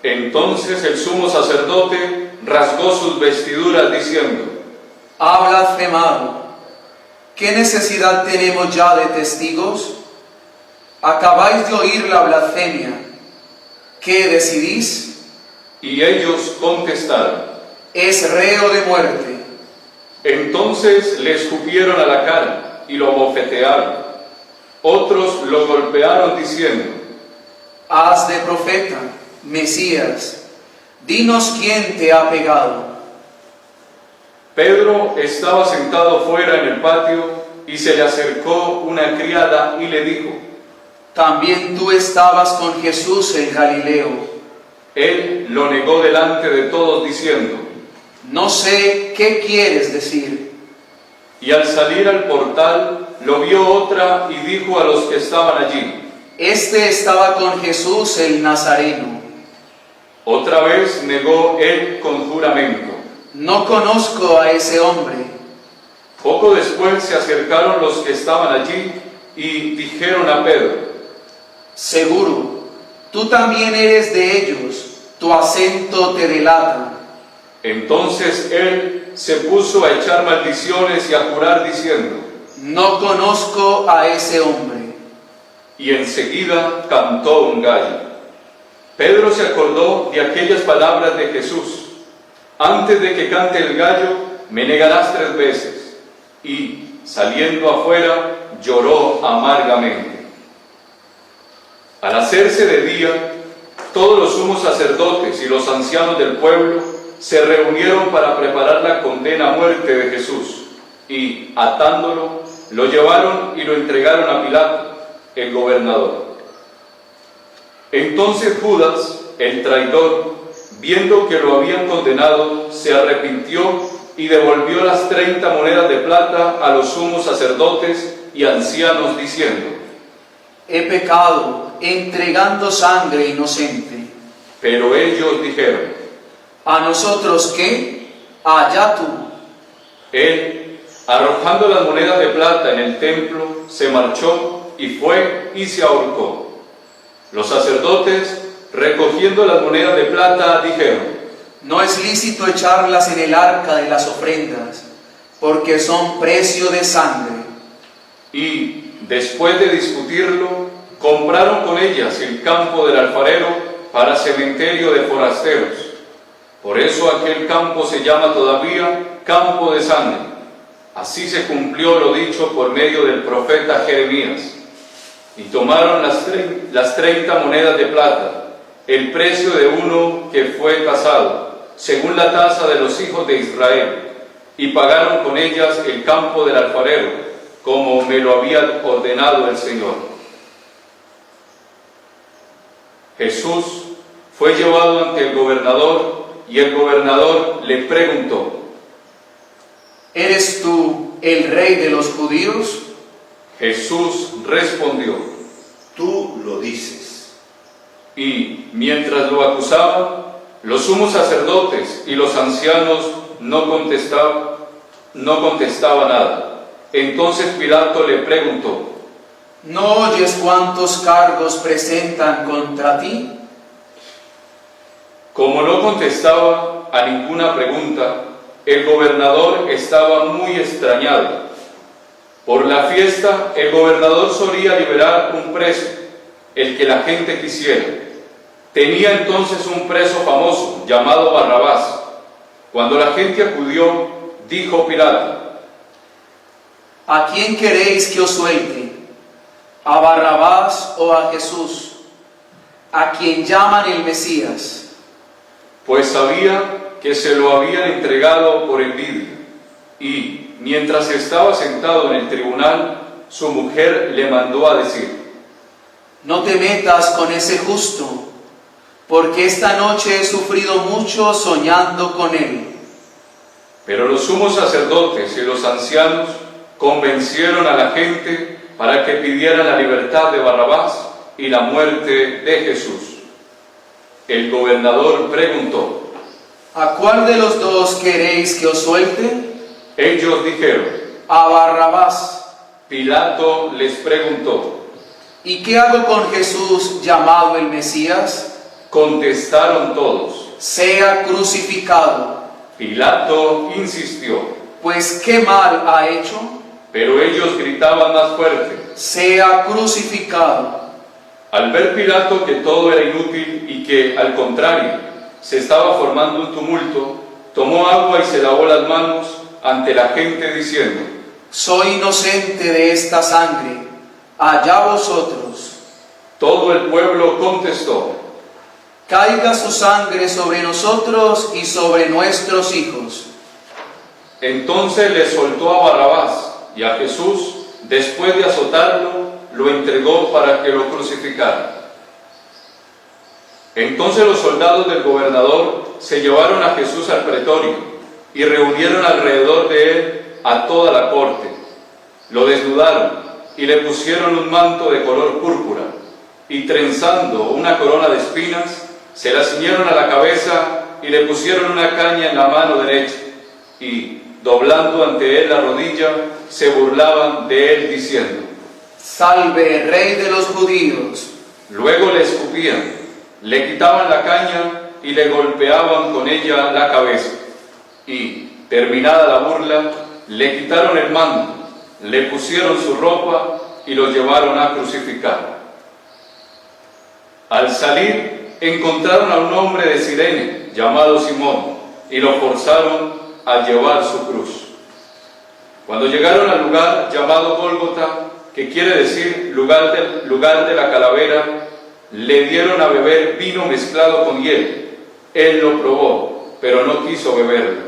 Entonces el sumo sacerdote rasgó sus vestiduras diciendo: Ha blasfemado. ¿Qué necesidad tenemos ya de testigos? Acabáis de oír la blasfemia. ¿Qué decidís? Y ellos contestaron: Es reo de muerte. Entonces le escupieron a la cara y lo bofetearon. Otros lo golpearon diciendo: Haz de profeta, Mesías, dinos quién te ha pegado. Pedro estaba sentado fuera en el patio y se le acercó una criada y le dijo: También tú estabas con Jesús el Galileo. Él lo negó delante de todos diciendo: No sé qué quieres decir. Y al salir al portal lo vio otra y dijo a los que estaban allí: Este estaba con Jesús el Nazareno. Otra vez negó él con juramento: No conozco a ese hombre. Poco después se acercaron los que estaban allí y dijeron a Pedro: Seguro, tú también eres de ellos, tu acento te delata. Entonces él se puso a echar maldiciones y a jurar diciendo: No conozco a ese hombre. Y enseguida cantó un gallo. Pedro se acordó de aquellas palabras de Jesús: Antes de que cante el gallo, me negarás 3 veces. Y, saliendo afuera, lloró amargamente. Al hacerse de día, todos los sumos sacerdotes y los ancianos del pueblo se reunieron para preparar la condena a muerte de Jesús, y, atándolo, lo llevaron y lo entregaron a Pilato, el gobernador. Entonces Judas, el traidor, viendo que lo habían condenado, se arrepintió y devolvió las 30 monedas de plata a los sumos sacerdotes y ancianos, diciendo: He pecado entregando sangre inocente. Pero ellos dijeron: ¿A nosotros qué? Allá tú. Él, arrojando las monedas de plata en el templo, se marchó y fue y se ahorcó. Los sacerdotes, recogiendo las monedas de plata, dijeron: No es lícito echarlas en el arca de las ofrendas, porque son precio de sangre. Y, después de discutirlo, compraron con ellas el campo del alfarero para cementerio de forasteros. Por eso aquel campo se llama todavía Campo de Sangre. Así se cumplió lo dicho por medio del profeta Jeremías. y tomaron las 30 monedas de plata, el precio de uno que fue tasado, según la tasa de los hijos de Israel, y pagaron con ellas el campo del alfarero, como me lo había ordenado el Señor. Jesús fue llevado ante el gobernador, y el gobernador le preguntó: ¿Eres tú el rey de los judíos? Jesús respondió: Tú lo dices. Y mientras lo acusaban, los sumos sacerdotes y los ancianos no contestaban nada. Entonces Pilato le preguntó: ¿No oyes cuántos cargos presentan contra ti? Como no contestaba a ninguna pregunta, el gobernador estaba muy extrañado. Por la fiesta, el gobernador solía liberar un preso, el que la gente quisiera. Tenía entonces un preso famoso, llamado Barrabás. Cuando la gente acudió, dijo Pilato: ¿A quién queréis que os suelte? ¿A Barrabás o a Jesús, a quien llaman el Mesías? Pues sabía que se lo habían entregado por envidia. Y mientras estaba sentado en el tribunal, su mujer le mandó a decir: No te metas con ese justo, porque esta noche he sufrido mucho soñando con él. Pero los sumos sacerdotes y los ancianos convencieron a la gente para que pidieran la libertad de Barrabás y la muerte de Jesús. El gobernador preguntó: ¿A cuál de los dos queréis que os suelte? Ellos dijeron: A Barrabás. Pilato les preguntó: ¿Y qué hago con Jesús llamado el Mesías? Contestaron todos: Sea crucificado. Pilato insistió, Pues ¿qué mal ha hecho? pero ellos gritaban más fuerte. Sea crucificado. Al ver Pilato que todo era inútil y que, al contrario, se estaba formando un tumulto, tomó agua y se lavó las manos ante la gente diciendo: Soy inocente de esta sangre, allá vosotros. Todo el pueblo contestó: Caiga su sangre sobre nosotros y sobre nuestros hijos. Entonces le soltó a Barrabás, y a Jesús, después de azotarlo, lo entregó para que lo crucificaran. Entonces los soldados del gobernador se llevaron a Jesús al pretorio y reunieron alrededor de él a toda la corte. Lo desnudaron y le pusieron un manto de color púrpura, y trenzando una corona de espinas, se la ciñeron a la cabeza y le pusieron una caña en la mano derecha, y, doblando ante él la rodilla, se burlaban de él diciendo: Salve, Rey de los judíos. Luego le escupían, le quitaban la caña y le golpeaban con ella la cabeza. Y, terminada la burla, le quitaron el manto, le pusieron su ropa y lo llevaron a crucificar. Al salir, encontraron a un hombre de Cirene, llamado Simón, y lo forzaron a llevar su cruz. Cuando llegaron al lugar llamado Gólgota, que quiere decir lugar de la calavera, le dieron a beber vino mezclado con hiel. Él lo probó, pero no quiso beberlo.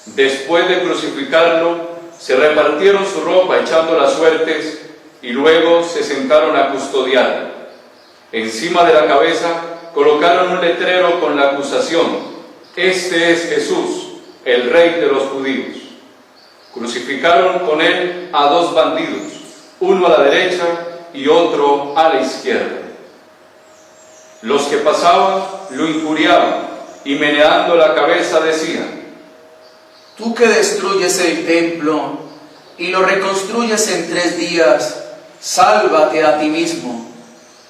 Después de crucificarlo, se repartieron su ropa echando las suertes y luego se sentaron a custodiarlo. Encima de la cabeza colocaron un letrero con la acusación: Este es Jesús, el Rey de los judíos. Crucificaron con él a dos bandidos, uno a la derecha y otro a la izquierda. Los que pasaban lo injuriaban y meneando la cabeza decían: Tú que destruyes el templo y lo reconstruyes en 3 días, sálvate a ti mismo.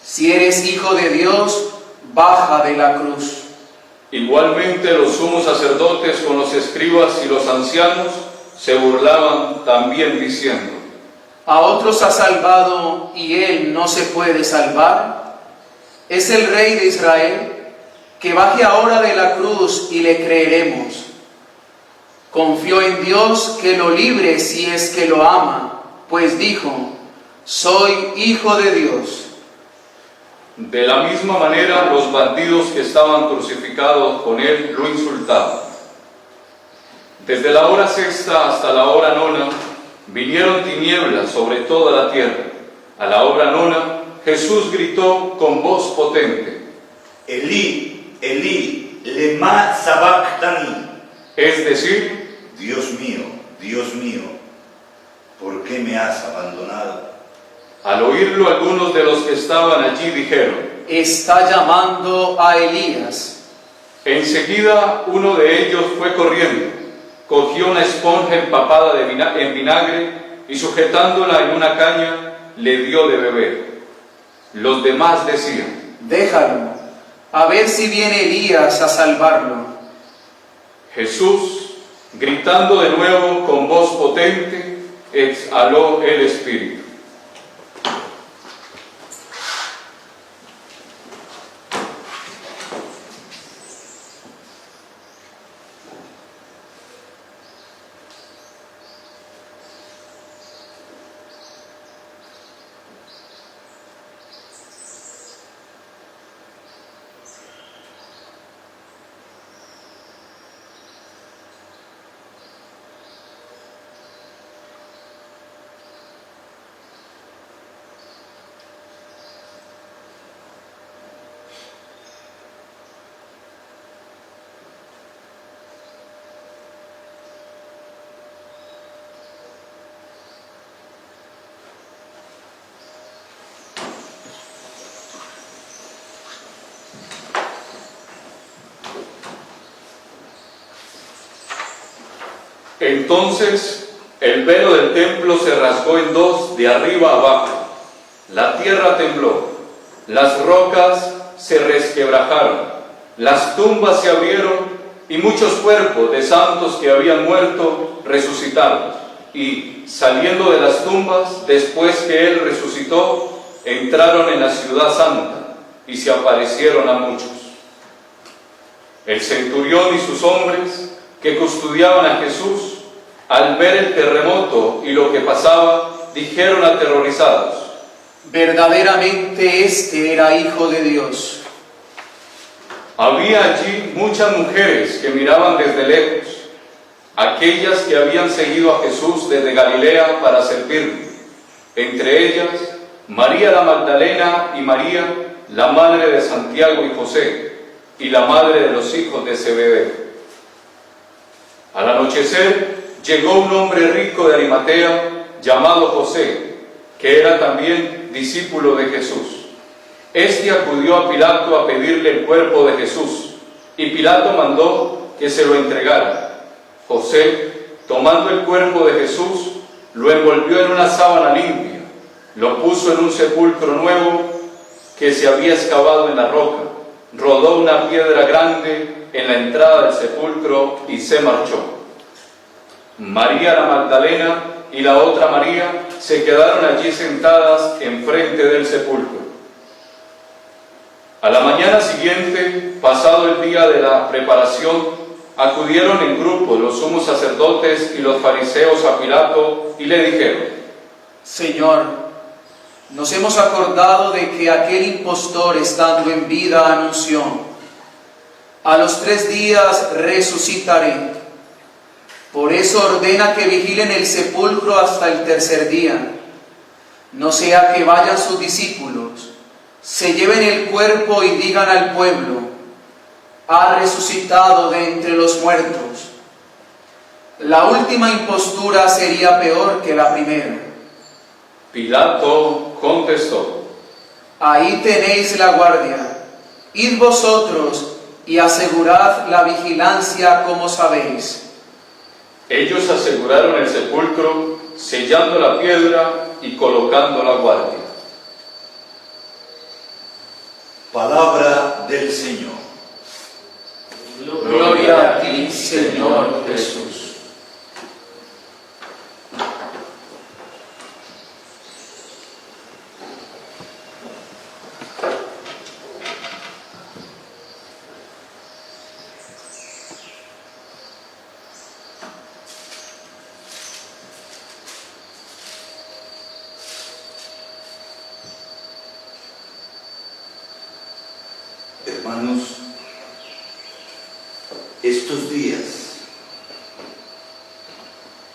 Si eres hijo de Dios, baja de la cruz. Igualmente los sumos sacerdotes con los escribas y los ancianos se burlaban también diciendo: A otros ha salvado y él no se puede salvar. Es el Rey de Israel, que baje ahora de la cruz y le creeremos. Confió en Dios que lo libre si es que lo ama, pues dijo: soy hijo de Dios. De la misma manera, los bandidos que estaban crucificados con él lo insultaban. Desde la hora sexta hasta la hora nona, vinieron tinieblas sobre toda la tierra. A la hora nona, Jesús gritó con voz potente: Elí, Elí, lema sabactani. Es decir, Dios mío, ¿por qué me has abandonado? al oírlo, algunos de los que estaban allí dijeron: Está llamando a Elías. Enseguida uno de ellos fue corriendo, cogió una esponja empapada en vinagre y sujetándola en una caña le dio de beber. Los demás decían: Déjalo, a ver si viene Elías a salvarlo. Jesús, gritando de nuevo con voz potente, exhaló el espíritu. Entonces el velo del templo se rasgó en dos de arriba abajo. La tierra tembló, las rocas se resquebrajaron, las tumbas se abrieron y muchos cuerpos de santos que habían muerto resucitaron. Y saliendo de las tumbas, después que él resucitó, entraron en la ciudad santa y se aparecieron a muchos. El centurión y sus hombres que custodiaban a Jesús, al ver el terremoto y lo que pasaba, dijeron aterrorizados: Verdaderamente este era hijo de Dios. Había allí muchas mujeres que miraban desde lejos, aquellas que habían seguido a Jesús desde Galilea para servirle. Entre ellas, María la Magdalena y María, la madre de Santiago y José, y la madre de los hijos de Zebedeo. Al anochecer, llegó un hombre rico de Arimatea, llamado José, que era también discípulo de Jesús. Este acudió a Pilato a pedirle el cuerpo de Jesús, y Pilato mandó que se lo entregara. José, tomando el cuerpo de Jesús, lo envolvió en una sábana limpia, lo puso en un sepulcro nuevo que se había excavado en la roca, rodó una piedra grande en la entrada del sepulcro y se marchó. María la Magdalena y la otra María se quedaron allí sentadas enfrente del sepulcro. A la mañana siguiente, pasado el día de la preparación, acudieron en grupo los sumos sacerdotes y los fariseos a Pilato y le dijeron: Señor, nos hemos acordado de que aquel impostor, estando en vida, anunció: a los 3 días resucitaré. Por eso ordena que vigilen el sepulcro hasta el 3er día, no sea que vayan sus discípulos, se lleven el cuerpo y digan al pueblo: ha resucitado de entre los muertos. La última impostura sería peor que la primera. Pilato contestó: Ahí tenéis la guardia, id vosotros y asegurad la vigilancia como sabéis. Ellos aseguraron el sepulcro, sellando la piedra y colocando la guardia. Palabra del Señor. Gloria a ti, Señor Jesús. Hermanos, estos días,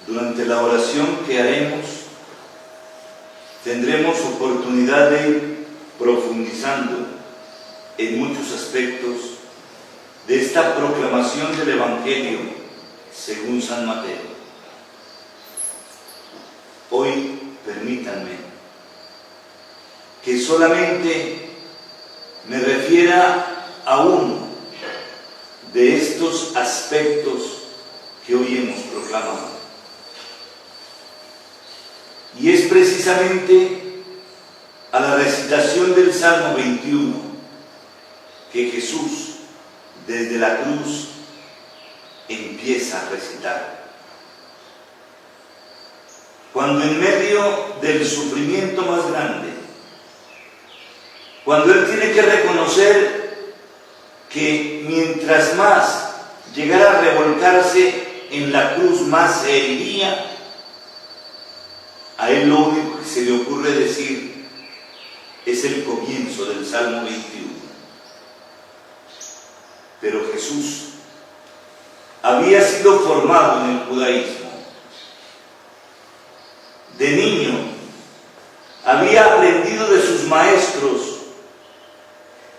durante la oración que haremos, tendremos oportunidad de ir profundizando en muchos aspectos de esta proclamación del Evangelio según San Mateo. Hoy, permítanme que solamente me refiera a uno de estos aspectos que hoy hemos proclamado. Y es precisamente a la recitación del Salmo 21 que Jesús, desde la cruz, empieza a recitar. Cuando en medio del sufrimiento más grande, cuando Él tiene que reconocer que mientras más llegara a revolcarse en la cruz, más se heriría, a Él lo único que se le ocurre decir es el comienzo del Salmo 21. Pero Jesús había sido formado en el judaísmo. De niño había aprendido de sus maestros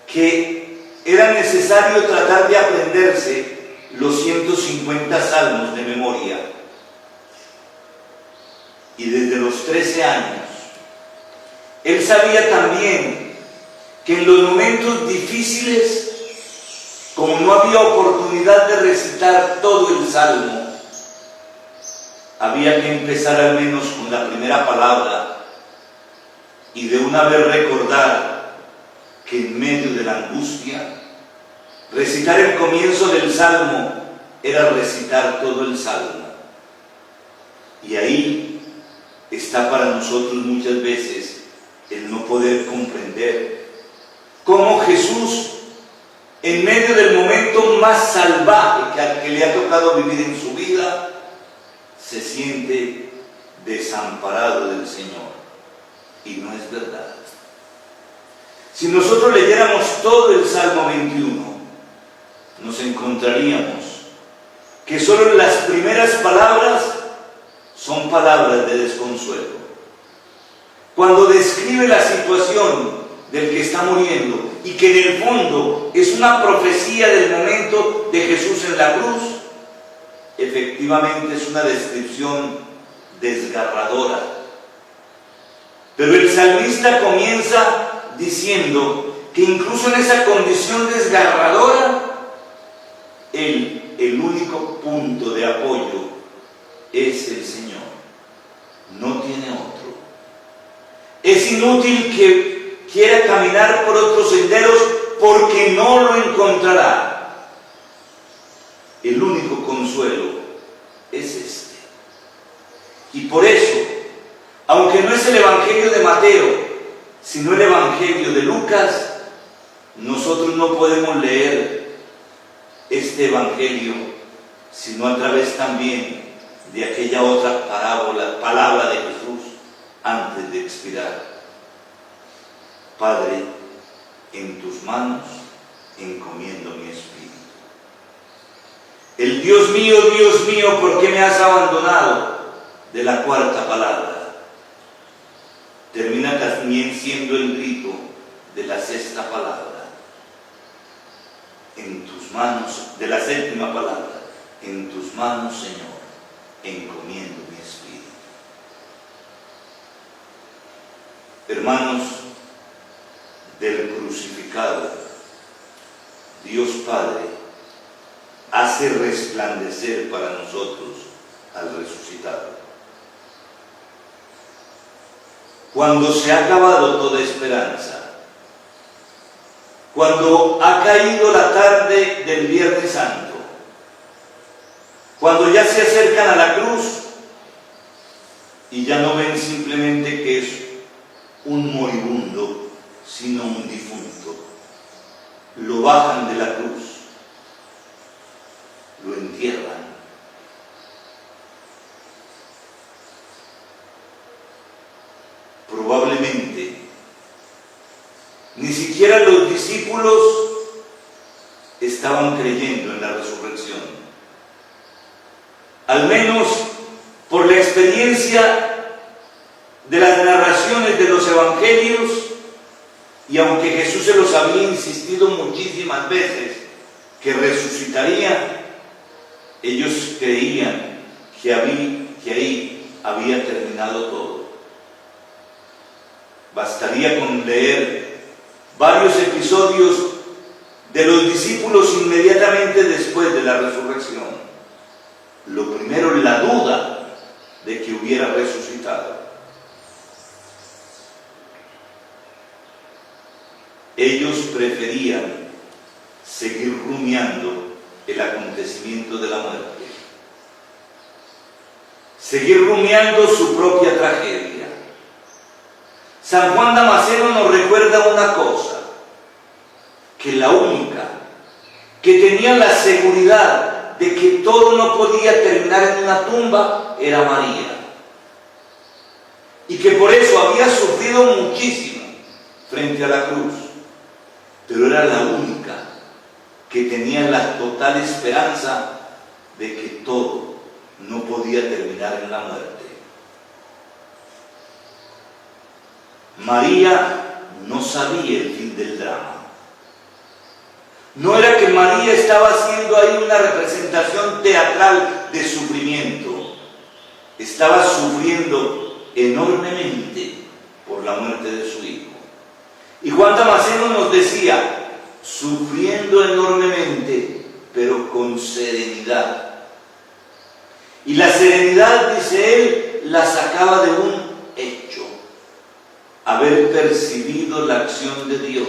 que era necesario tratar de aprenderse los 150 salmos de memoria. Y desde los 13 años, Él sabía también que en los momentos difíciles, como no había oportunidad de recitar todo el salmo, había que empezar al menos con la primera palabra y de una vez recordar que en medio de la angustia, recitar el comienzo del salmo era recitar todo el salmo. Y ahí está para nosotros muchas veces el no poder comprender cómo Jesús, en medio del momento más salvaje que le ha tocado vivir en su vida, se siente desamparado del Señor. Y no es verdad. Si nosotros leyéramos todo el Salmo 21, nos encontraríamos que solo las primeras palabras son palabras de desconsuelo. Cuando describe la situación del que está muriendo y que en el fondo es una profecía del momento de Jesús en la cruz, efectivamente es una descripción desgarradora. Pero el salmista comienza diciendo que incluso en esa condición desgarradora, el único punto de apoyo es el Señor, no tiene otro. Es inútil que quiera caminar por otros senderos porque no lo encontrará. El único consuelo es este. Y por eso, aunque no es el Evangelio de Mateo, sino el Evangelio de Lucas, nosotros no podemos leer este Evangelio sino a través también de aquella otra palabra de Jesús antes de expirar. Padre, en tus manos encomiendo mi espíritu. El Dios mío, ¿por qué me has abandonado? De la cuarta palabra. Termina también siendo el grito de la sexta palabra. En tus manos, de la séptima palabra. En tus manos, Señor, encomiendo mi espíritu. Hermanos, del crucificado, Dios Padre hace resplandecer para nosotros al resucitado. Cuando se ha acabado toda esperanza, cuando ha caído la tarde del Viernes Santo, cuando ya se acercan a la cruz y ya no ven simplemente que es un moribundo, sino un difunto, lo bajan de la cruz, lo entierran. Probablemente ni siquiera los discípulos estaban creyendo en la resurrección. Al menos por la experiencia de las narraciones de los evangelios, y aunque Jesús se los había insistido muchísimas veces que resucitaría, ellos creían que ahí había terminado todo. Bastaría con leer varios episodios de los discípulos inmediatamente después de la resurrección. Lo primero, la duda de que hubiera resucitado. Ellos preferían seguir rumiando el acontecimiento de la muerte, seguir rumiando su propia tragedia. San Juan Damasceno nos recuerda una cosa, que la única que tenía la seguridad de que todo no podía terminar en una tumba era María, y que por eso había sufrido muchísimo frente a la cruz, pero era la única que tenía la total esperanza de que todo no podía terminar en la muerte. María no sabía el fin del drama. No era que María estaba haciendo ahí una representación teatral de sufrimiento. Estaba sufriendo enormemente por la muerte de su hijo. Y Juan Damasceno nos decía, sufriendo enormemente, pero con serenidad. Y la serenidad, dice él, la sacaba de un hecho: haber percibido la acción de Dios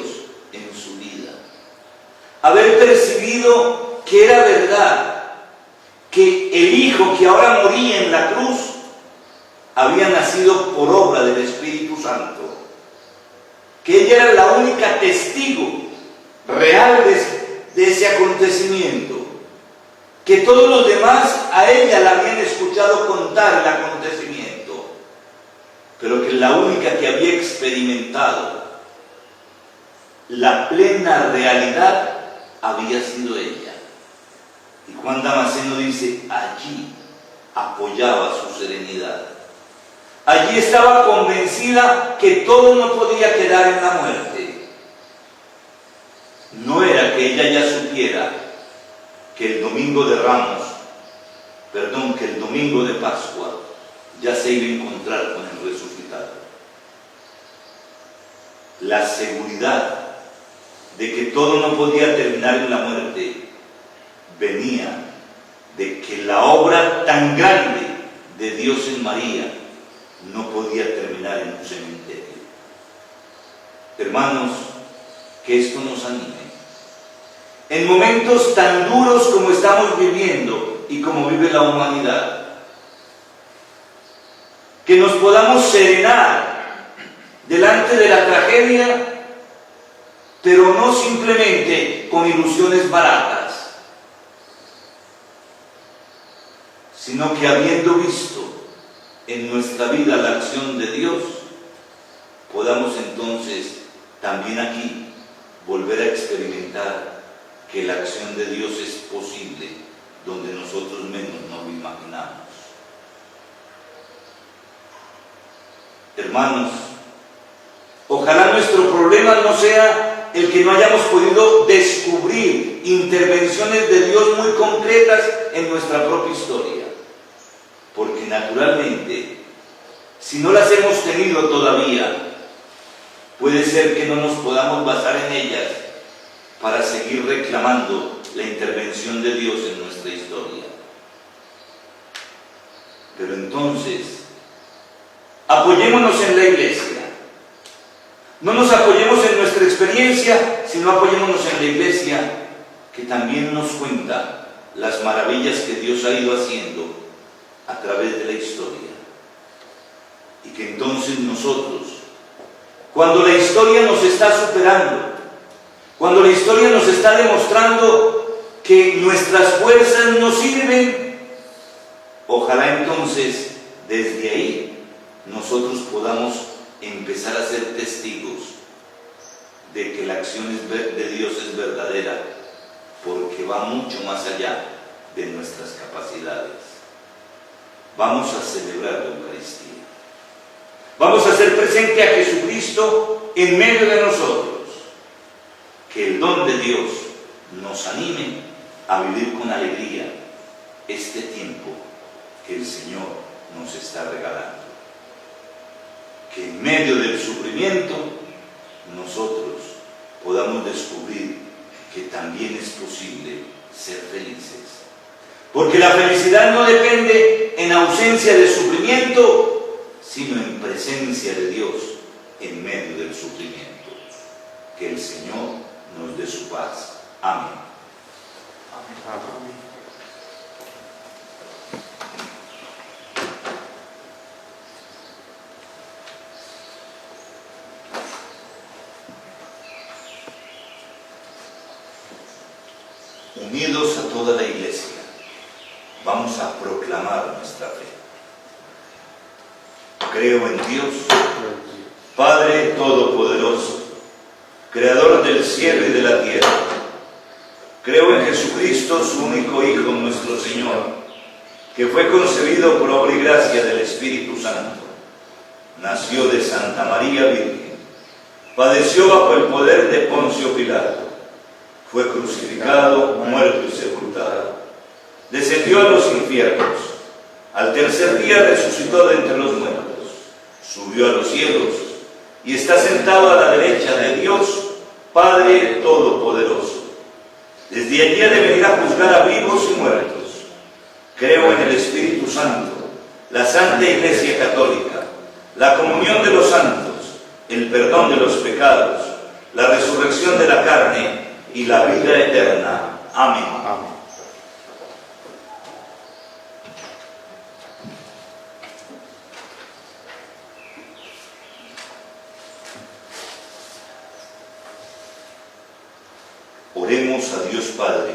en su vida, haber percibido que era verdad, que el hijo que ahora moría en la cruz había nacido por obra del Espíritu Santo, que ella era la única testigo real de ese acontecimiento, que todos los demás a ella la habían escuchado contar el acontecimiento, pero que la única que había experimentado la plena realidad había sido ella. Y Juan Damasceno dice, allí apoyaba su serenidad. Allí estaba convencida que todo no podía quedar en la muerte. No era que ella ya supiera que el domingo de Ramos, que el domingo de Pascua ya se iba a encontrar con el resucitado. La seguridad de que todo no podía terminar en la muerte venía de que la obra tan grande de Dios en María no podía terminar en un cementerio. Hermanos, que esto nos anime. En momentos tan duros como estamos viviendo y como vive la humanidad, que nos podamos serenar delante de la tragedia, pero no simplemente con ilusiones baratas, sino que habiendo visto en nuestra vida la acción de Dios, podamos entonces también aquí volver a experimentar que la acción de Dios es posible donde nosotros menos nos lo imaginamos. Hermanos, ojalá nuestro problema no sea el que no hayamos podido descubrir intervenciones de Dios muy concretas en nuestra propia historia, porque naturalmente, si no las hemos tenido todavía, puede ser que no nos podamos basar en ellas para seguir reclamando la intervención de Dios en nuestra historia. Pero entonces, apoyémonos en la Iglesia. No nos apoyemos en nuestra experiencia, sino apoyémonos en la Iglesia, que también nos cuenta las maravillas que Dios ha ido haciendo a través de la historia. Y que entonces nosotros, cuando la historia nos está superando, cuando la historia nos está demostrando que nuestras fuerzas no sirven, ojalá entonces desde ahí nosotros podamos empezar a ser testigos de que la acción de Dios es verdadera, porque va mucho más allá de nuestras capacidades. Vamos a celebrar la Eucaristía. Vamos a hacer presente a Jesucristo en medio de nosotros. Que el don de Dios nos anime a vivir con alegría este tiempo que el Señor nos está regalando. Que en medio del sufrimiento nosotros podamos descubrir que también es posible ser felices. Porque la felicidad no depende en ausencia de sufrimiento, sino en presencia de Dios en medio del sufrimiento. Que el Señor nos dé su paz. Amén. Amén. Unidos a toda la Iglesia, vamos a proclamar nuestra fe. Creo en Dios, Padre Todopoderoso, Creador del cielo y de la tierra. Creo en Jesucristo, su único Hijo, nuestro Señor, que fue concebido por obra y gracia del Espíritu Santo. Nació de Santa María Virgen, padeció bajo el poder de Poncio Pilato, fue crucificado, muerto y sepultado. Descendió a los infiernos. Al tercer día resucitó de entre los muertos. Subió a los cielos y está sentado a la derecha de Dios, Padre Todopoderoso. Desde allí ha de venir a juzgar a vivos y muertos. Creo en el Espíritu Santo, la Santa Iglesia Católica, la comunión de los santos, el perdón de los pecados, la resurrección de la carne y la vida eterna. Amén. Amén. Oremos a Dios Padre,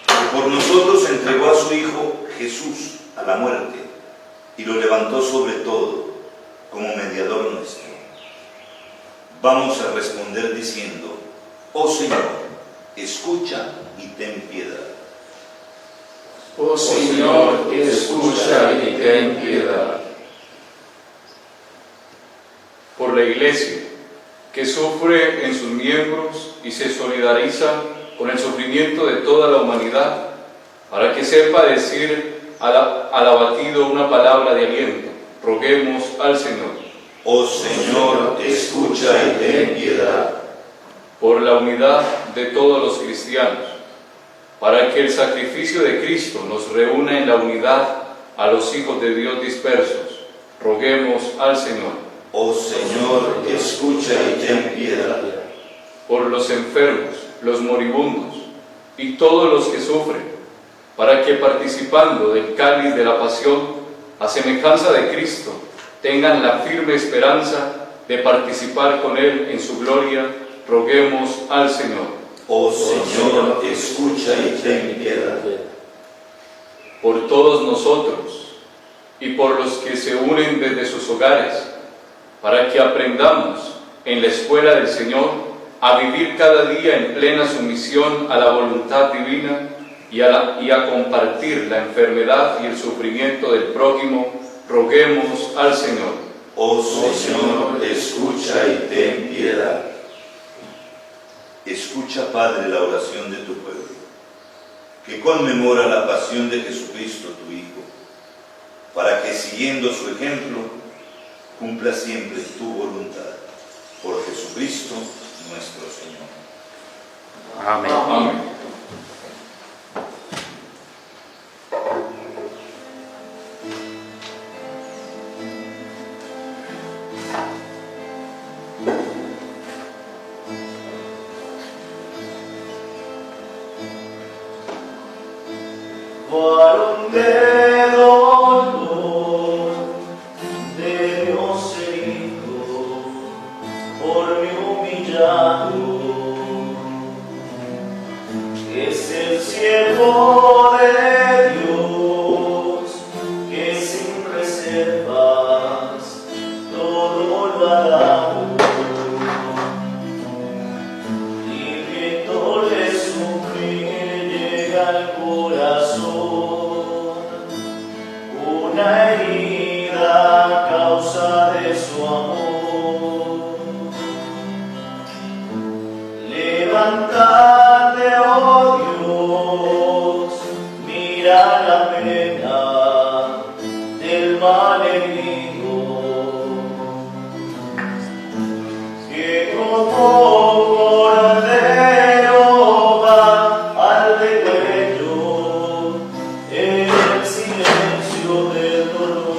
que por nosotros entregó a su Hijo Jesús a la muerte y lo levantó sobre todo como mediador nuestro. Vamos a responder diciendo: oh Señor, escucha y ten piedad. Oh Señor, escucha y ten piedad. Por la Iglesia, que sufre en sus miembros y se solidariza con el sufrimiento de toda la humanidad, para que sepa decir al abatido una palabra de aliento, roguemos al Señor. Oh Señor, escucha y ten piedad. Por la unidad de todos los cristianos, para que el sacrificio de Cristo nos reúna en la unidad a los hijos de Dios dispersos, roguemos al Señor. Oh Señor, escucha y ten piedad. Por los enfermos, los moribundos y todos los que sufren, para que participando del cáliz de la pasión, a semejanza de Cristo, tengan la firme esperanza de participar con Él en su gloria, roguemos al Señor. Oh Señor, escucha y ten piedad. Por todos nosotros y por los que se unen desde sus hogares, para que aprendamos en la escuela del Señor a vivir cada día en plena sumisión a la voluntad divina y a compartir la enfermedad y el sufrimiento del prójimo, roguemos al Señor. Oh Señor, escucha y ten piedad. Escucha, Padre, la oración de tu pueblo, que conmemora la pasión de Jesucristo, tu Hijo, para que, siguiendo su ejemplo, cumpla siempre tu voluntad. Por Jesucristo, nuestro Señor. Amén. Amén. Varón de dolor, de Dios el Hijo, por mí humillado, es el siervo de Dios, que sin reservas todo lo ha dado, y que todo le sufre la pena del mal herido, que como cordero va al degüello en el silencio del dolor.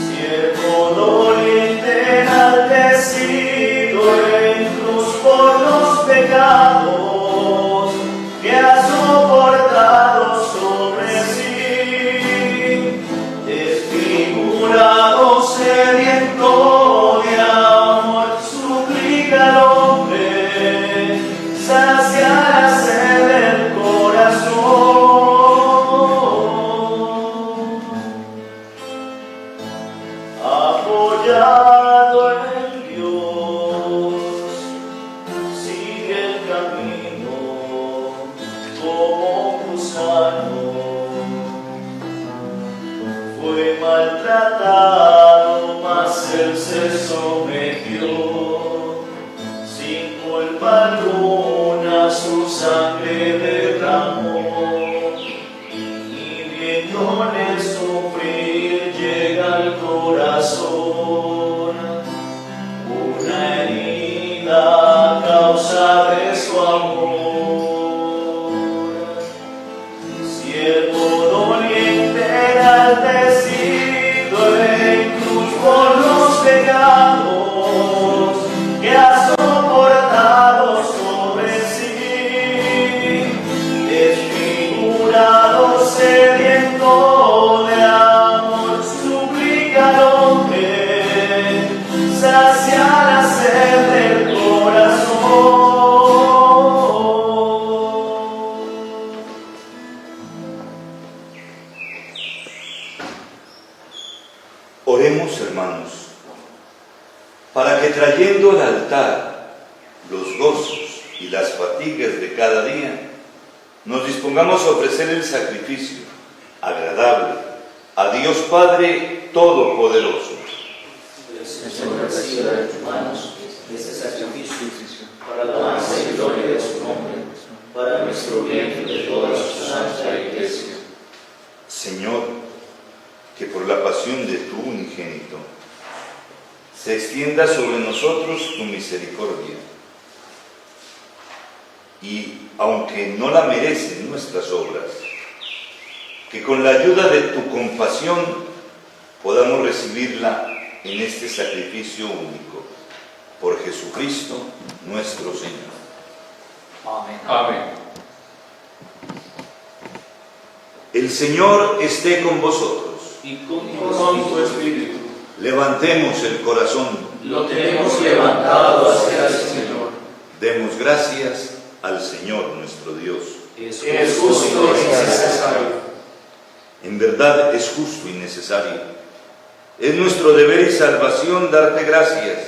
Siervo doliente enaltecido en cruz por los pecados que ha soportado sobre sí, desfigurado, sediento de amor, suplica al hombre, sacia la sed del corazón. Apoyado en Dios, sigue el camino como gusano. Fue maltratado, mas él se sometió, sin culpa alguna su sangre derramó, y viéndole sufrir llega al corazón una herida a causa de su amor. Siervo doliente enaltecido en cruz por los pecados que ha soportado sobre sí, desfigurado, sediento de amor, suplica al hombre, sacia la sed del corazón. Oremos, hermanos, para que trayendo al altar los gozos y las fatigas de cada día, nos dispongamos a ofrecer el sacrificio agradable a Dios Padre Todopoderoso. El Señor reciba de tus manos este sacrificio para la alabanza y gloria de su nombre, para nuestro bien y de toda su santa Iglesia. Señor, que por la pasión de tu unigénito se extienda sobre nosotros tu misericordia, y aunque no la merecen nuestras obras, que con la ayuda de tu compasión podamos recibirla en este sacrificio único, por Jesucristo nuestro Señor. Amén. Amén. El Señor esté con vosotros. Y con tu espíritu. Levantemos el corazón. Lo tenemos levantado hacia el Señor. Demos gracias al Señor nuestro Dios. Es justo y necesario. En verdad es justo y necesario. Es nuestro deber y salvación darte gracias,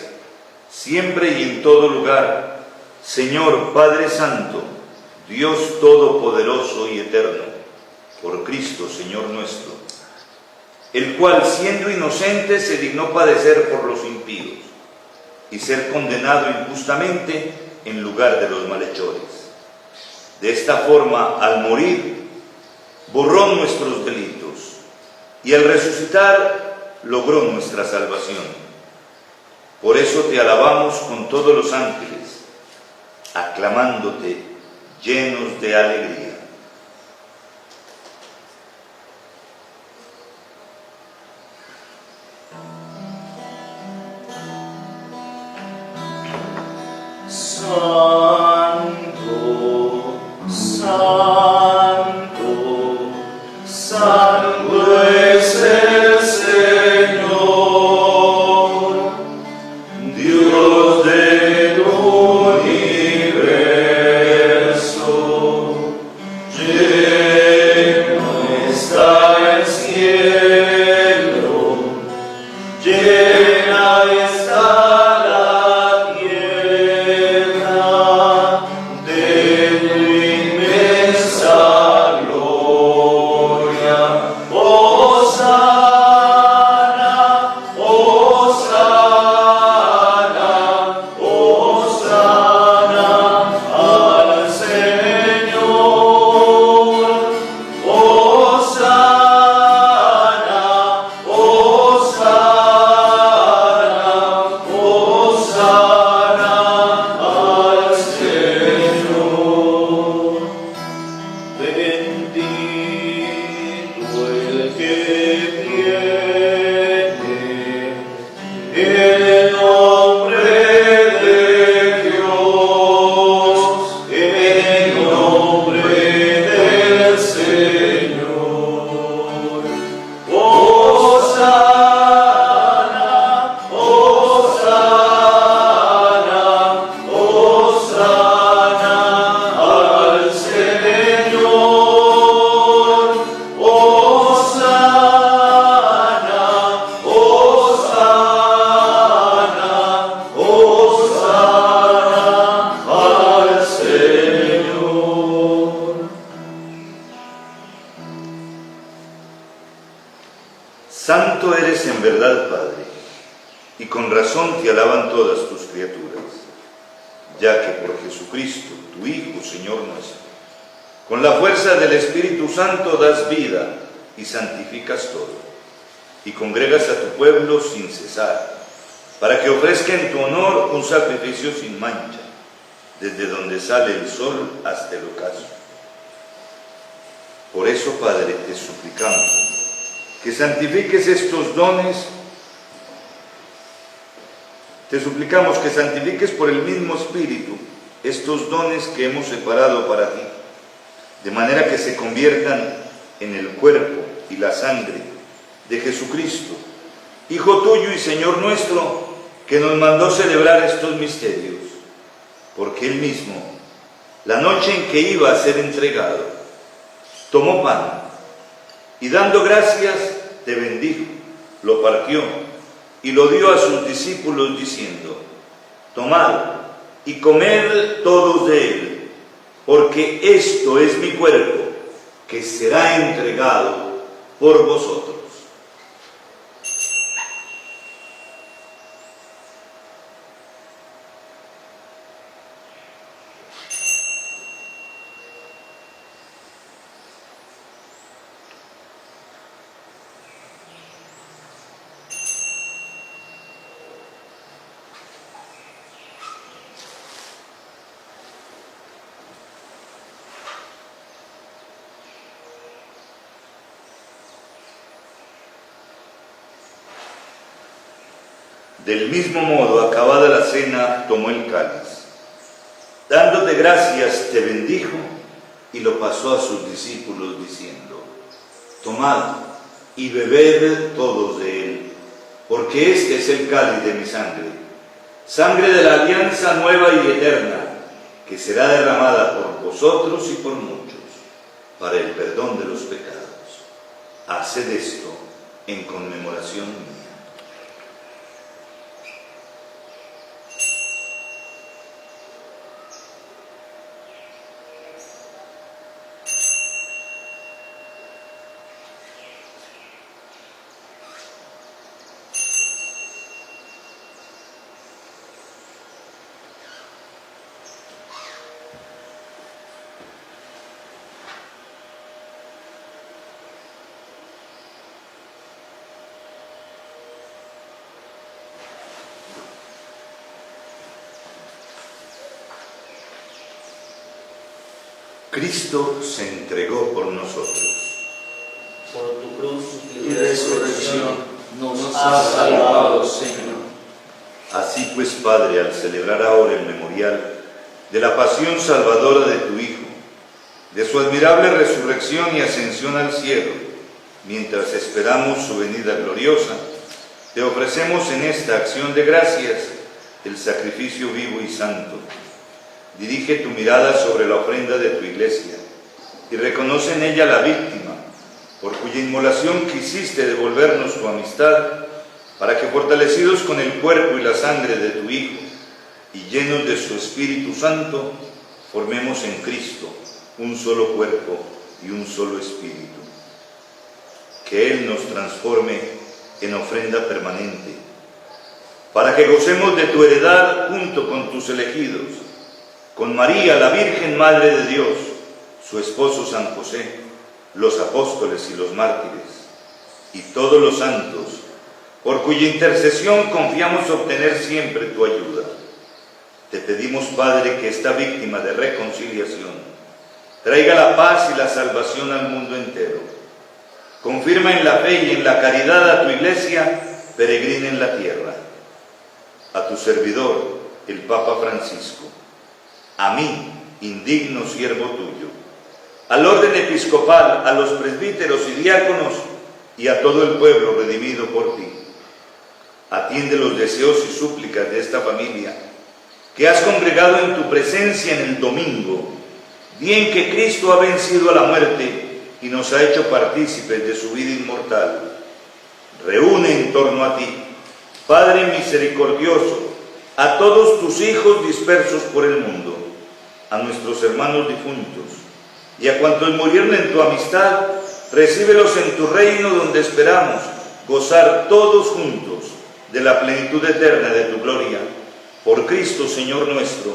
siempre y en todo lugar, Señor Padre Santo, Dios Todopoderoso y Eterno, por Cristo, Señor nuestro, el cual, siendo inocente, se dignó padecer por los impíos y ser condenado injustamente en lugar de los malhechores. De esta forma, al morir, borró nuestros delitos y al resucitar, logró nuestra salvación. Por eso te alabamos con todos los ángeles, aclamándote llenos de alegría. Santo, santo, santo es el Señor, Dios del universo. Lleno está el cielo, llena está la tierra de tu inmenso Santo eres en verdad, Padre, y con razón te alaban todas tus criaturas, ya que por Jesucristo, tu Hijo, Señor nuestro, con la fuerza del Espíritu Santo das vida y santificas todo, y congregas a tu pueblo sin cesar, para que ofrezca en tu honor un sacrificio sin mancha, desde donde sale el sol hasta el ocaso. Por eso, Padre, te suplicamos que santifiques estos dones. Te suplicamos que santifiques por el mismo Espíritu estos dones que hemos separado para ti, de manera que se conviertan en el cuerpo y la sangre de Jesucristo, Hijo tuyo y Señor nuestro, que nos mandó celebrar estos misterios, porque Él mismo, la noche en que iba a ser entregado, tomó pan y dando gracias, te bendijo, lo partió y lo dio a sus discípulos diciendo: tomad y comed todos de él, porque esto es mi cuerpo, que será entregado por vosotros. Del mismo modo, acabada la cena, tomó el cáliz. Dándote gracias, te bendijo y lo pasó a sus discípulos diciendo: tomad y bebed todos de él, porque este es el cáliz de mi sangre, sangre de la alianza nueva y eterna, que será derramada por vosotros y por muchos, para el perdón de los pecados. Haced esto en conmemoración mía. Cristo se entregó por nosotros. Por tu cruz Y resurrección nos has salvado, Señor. Así pues, Padre, al celebrar ahora el memorial de la pasión salvadora de tu Hijo, de su admirable resurrección y ascensión al cielo, mientras esperamos su venida gloriosa, te ofrecemos en esta acción de gracias el sacrificio vivo y santo. Dirige tu mirada sobre la ofrenda de tu iglesia y reconoce en ella la víctima, por cuya inmolación quisiste devolvernos tu amistad, para que fortalecidos con el cuerpo y la sangre de tu Hijo y llenos de su Espíritu Santo, formemos en Cristo un solo cuerpo y un solo espíritu. Que Él nos transforme en ofrenda permanente, para que gocemos de tu heredad junto con tus elegidos, con María, la Virgen Madre de Dios, su esposo San José, los apóstoles y los mártires, y todos los santos, por cuya intercesión confiamos obtener siempre tu ayuda. Te pedimos, Padre, que esta víctima de reconciliación traiga la paz y la salvación al mundo entero. Confirma en la fe y en la caridad a tu iglesia peregrina en la tierra. A tu servidor, el Papa Francisco, a mí, indigno siervo tuyo, al orden episcopal, a los presbíteros y diáconos y a todo el pueblo redimido por ti. Atiende los deseos y súplicas de esta familia que has congregado en tu presencia en el domingo, día en que Cristo ha vencido a la muerte y nos ha hecho partícipes de su vida inmortal. Reúne en torno a ti, Padre misericordioso, a todos tus hijos dispersos por el mundo, a nuestros hermanos difuntos y a cuantos murieron en tu amistad, recíbelos en tu reino donde esperamos gozar todos juntos de la plenitud eterna de tu gloria, por Cristo Señor nuestro,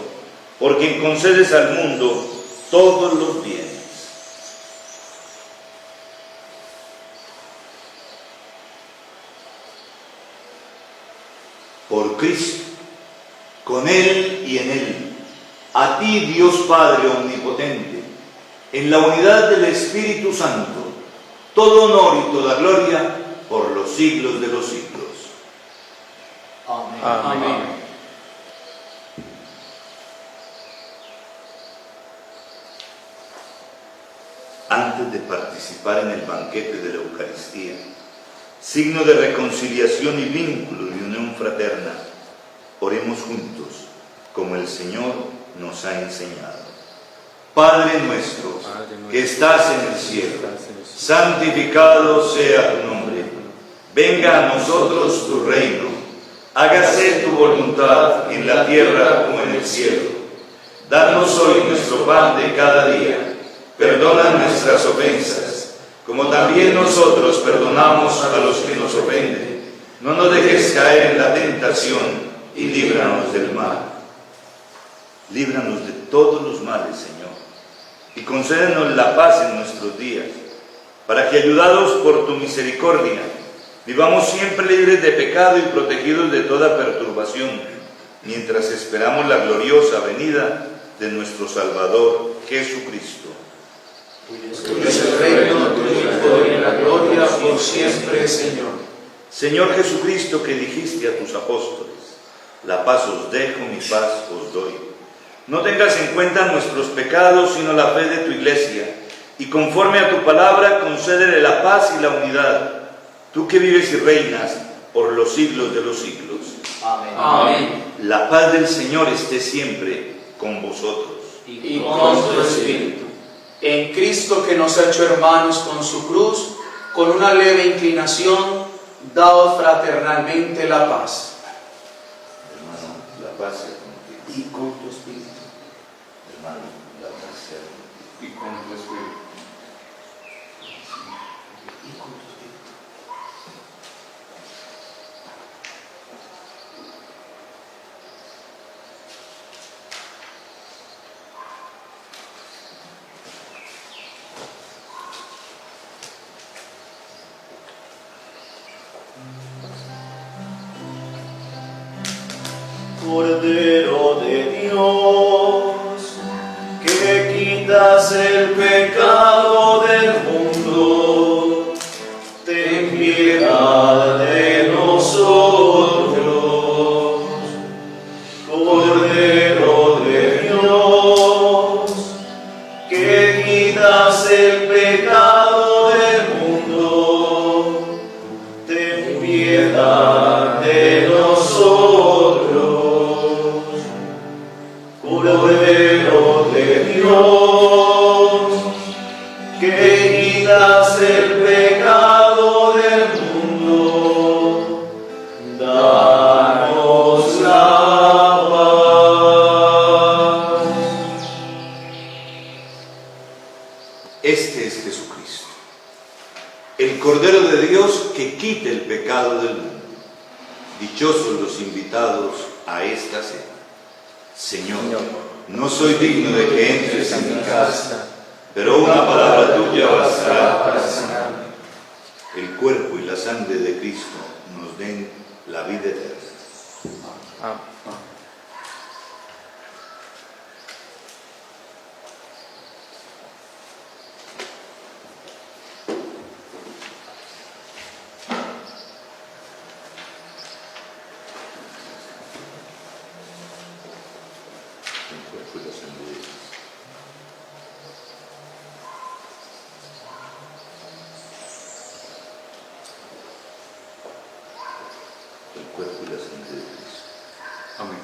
por quien concedes al mundo todos los bienes. Por Cristo, con Él y en Él, a ti Dios Padre Omnipotente, en la unidad del Espíritu Santo, todo honor y toda gloria por los siglos de los siglos. Amén. Amén. Antes de participar en el banquete de la Eucaristía, signo de reconciliación y vínculo de unión fraterna, oremos juntos, como el Señor nos ha enseñado. Padre nuestro, que estás en el cielo, santificado sea tu nombre. Venga a nosotros tu reino. Hágase tu voluntad en la tierra como en el cielo. Danos hoy nuestro pan de cada día. Perdona nuestras ofensas, como también nosotros perdonamos a los que nos ofenden. No nos dejes caer en la tentación y líbranos del mal. Líbranos de todos los males, Señor, y concédenos la paz en nuestros días, para que, ayudados por tu misericordia, vivamos siempre libres de pecado y protegidos de toda perturbación, mientras esperamos la gloriosa venida de nuestro Salvador Jesucristo. Tuyo es el reino, tuyo el poder y la gloria por siempre, Señor. Señor Jesucristo, que dijiste a tus apóstoles: la paz os dejo, mi paz os doy. No tengas en cuenta nuestros pecados, sino la fe de tu Iglesia, y conforme a tu palabra concédele la paz y la unidad, tú que vives y reinas por los siglos de los siglos. Amén. Amén. La paz del Señor esté siempre con vosotros. Y con tu espíritu. En Cristo, que nos ha hecho hermanos con su cruz, con una leve inclinación, daos fraternalmente la paz. Hermano, la paz sea contigo. Y con tu espíritu. Hermano, la paz sea contigo. Y con tu espíritu. Cordero de Dios, que quitas el pecado del mundo, ten piedad de nosotros. Cordero de Dios, que quitas el pecado del mundo, ten piedad de nosotros. Cordero de Dios, que quitas el pecado del mundo, danos la paz. Este es Jesucristo, el Cordero de Dios que quita el pecado del mundo. Dichosos los invitados a esta cena. Señor, no soy digno de que entres en mi casa, pero una palabra tuya bastará para sanarme. El cuerpo y la sangre de Cristo nos den la vida eterna. El cuerpo y la sangre de Cristo. El cuerpo y la sangre de Cristo. Amén.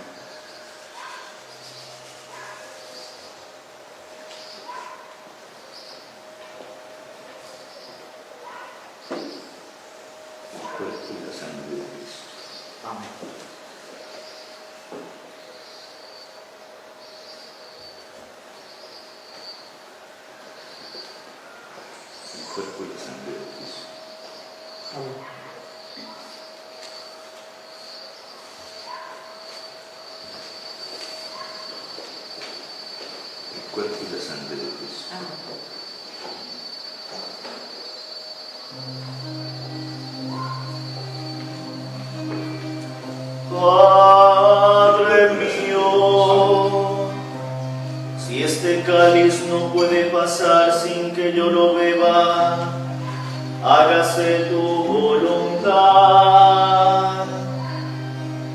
El cuerpo y la sangre de Cristo. Amén. El cuerpo y la sangre de Cristo. Amén. Padre mío, si este cáliz no puede pasar sin que yo lo beba, hágase tu voluntad.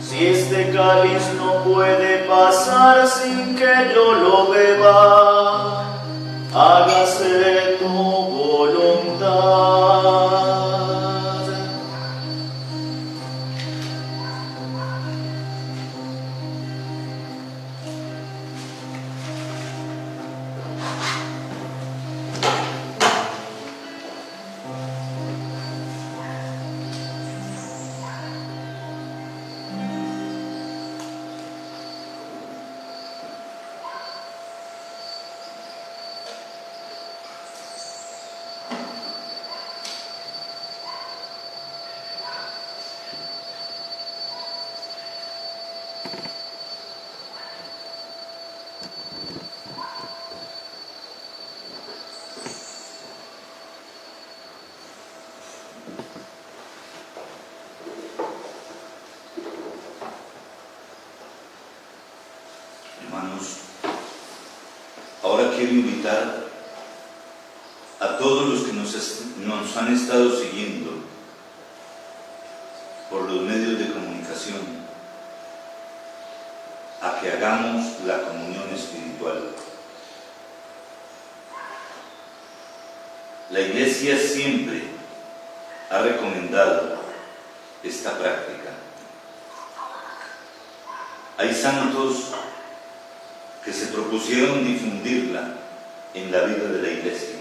Si este cáliz no puede pasar sin que yo lo beba, hágase tu voluntad. Hermanos, ahora quiero invitar a todos los que nos han estado siguiendo por los medios de comunicación a que hagamos la comunión espiritual. La Iglesia siempre ha recomendado esta práctica. Hay santos que se propusieron difundirla en la vida de la Iglesia.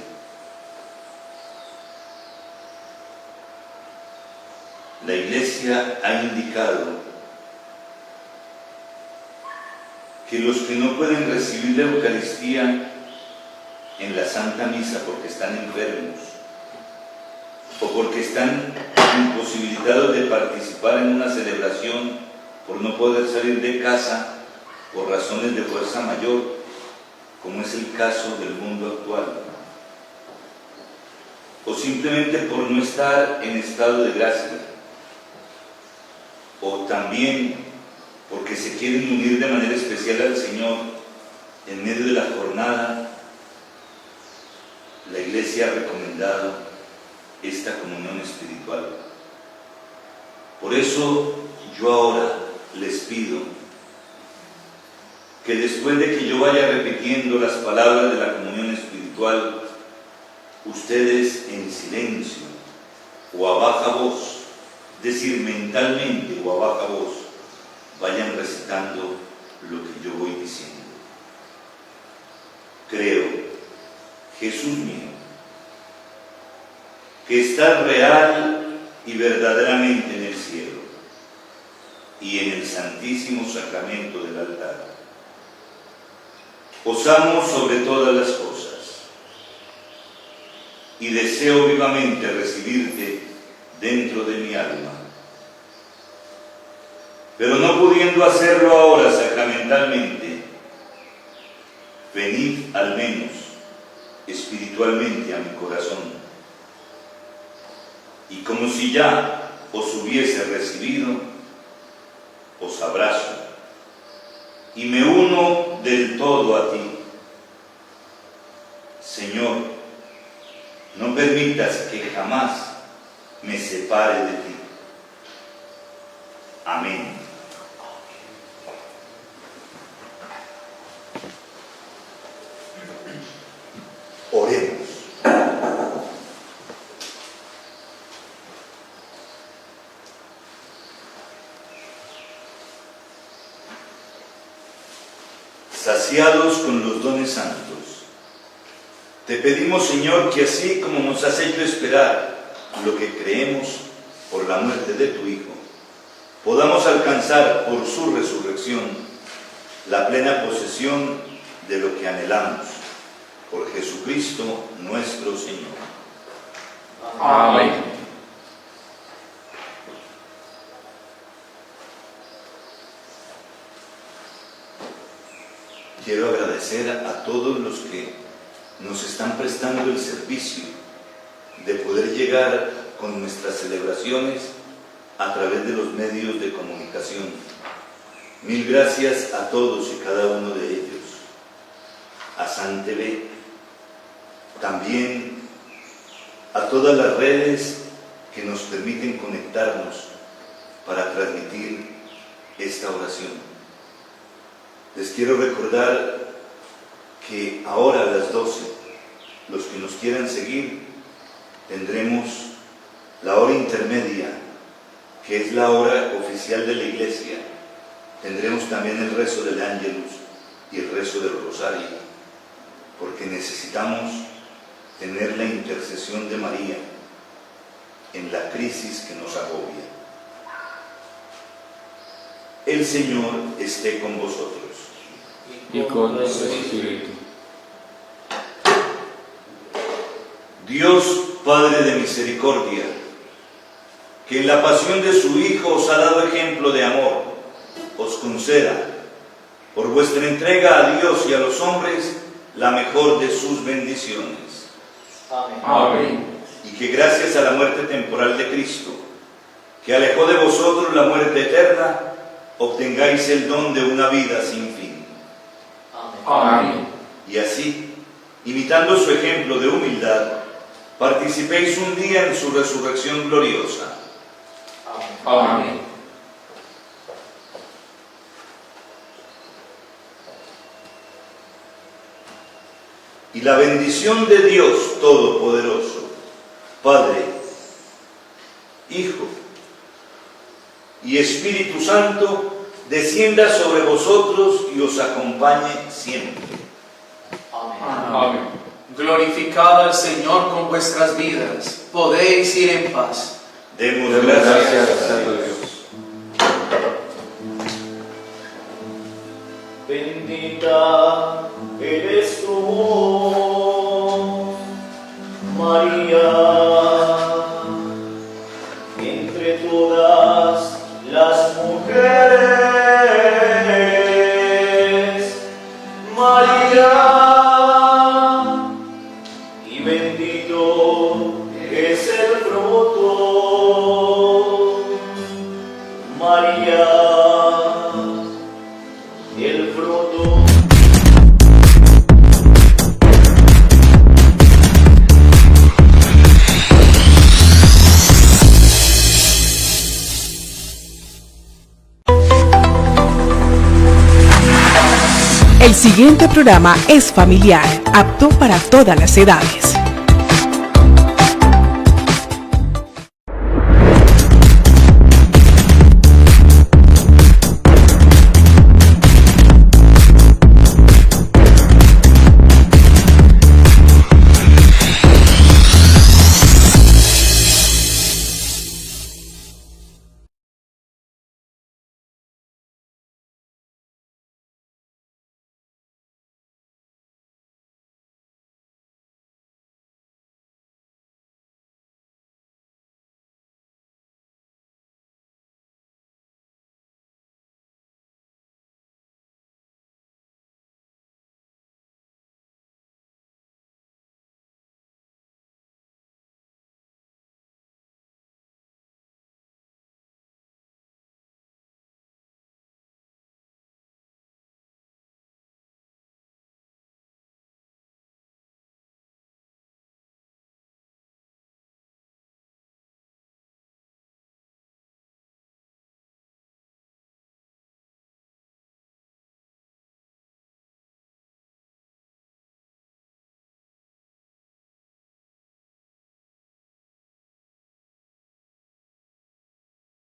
La Iglesia ha indicado que los que no pueden recibir la Eucaristía en la Santa Misa porque están enfermos o porque están imposibilitados de participar en una celebración por no poder salir de casa por razones de fuerza mayor, como es el caso del mundo actual, o simplemente por no estar en estado de gracia, o también porque se quieren unir de manera especial al Señor en medio de la jornada, la Iglesia ha recomendado esta comunión espiritual. Por eso yo ahora les pido que después de que yo vaya repitiendo las palabras de la comunión espiritual, ustedes en silencio o a baja voz, decir mentalmente o a baja voz, vayan recitando lo que yo voy diciendo. Creo, Jesús mío, que estás real y verdaderamente en el cielo y en el santísimo sacramento del altar. Os amo sobre todas las cosas y deseo vivamente recibirte dentro de mi alma. Pero no pudiendo hacerlo ahora sacramentalmente, venid al menos espiritualmente a mi corazón. Y como si ya os hubiese recibido, os abrazo y me uno del todo a ti. Señor, no permitas que jamás me separe de ti. Amén. Oremos. Saciados con los dones santos, te pedimos, Señor, que así como nos has hecho esperar lo que creemos por la muerte de tu Hijo, podamos alcanzar por su resurrección la plena posesión de lo que anhelamos. Por Jesucristo nuestro Señor. Amén. Quiero agradecer a todos los que nos están prestando el servicio de poder llegar con nuestras celebraciones a través de los medios de comunicación. Mil gracias a todos y cada uno de ellos. A San TV, también a todas las redes que nos permiten conectarnos para transmitir esta oración. Les quiero recordar que ahora a las 12, los que nos quieran seguir, tendremos la hora intermedia, que es la hora oficial de la Iglesia. Tendremos también el rezo del Ángelus y el rezo del Rosario, porque necesitamos tener la intercesión de María en la crisis que nos agobia. El Señor esté con vosotros. Y con tu espíritu. Dios, Padre de misericordia, que en la pasión de su Hijo os ha dado ejemplo de amor, os conceda, por vuestra entrega a Dios y a los hombres, la mejor de sus bendiciones. Amén. Amén. Y que gracias a la muerte temporal de Cristo, que alejó de vosotros la muerte eterna, obtengáis el don de una vida sin fin. Amén. Y así, imitando su ejemplo de humildad, participéis un día en su resurrección gloriosa. Amén. Y la bendición de Dios Todopoderoso, Padre, Hijo y Espíritu Santo, descienda sobre vosotros y os acompañe siempre. Amén. Glorificad al Señor con vuestras vidas. Podéis ir en paz. Demos Demos gracias gracias a a Dios. Dios. Bendita eres tú, María, entre todas las mujeres. María, y bendito es el fruto. María, el fruto. El siguiente programa es familiar, apto para todas las edades.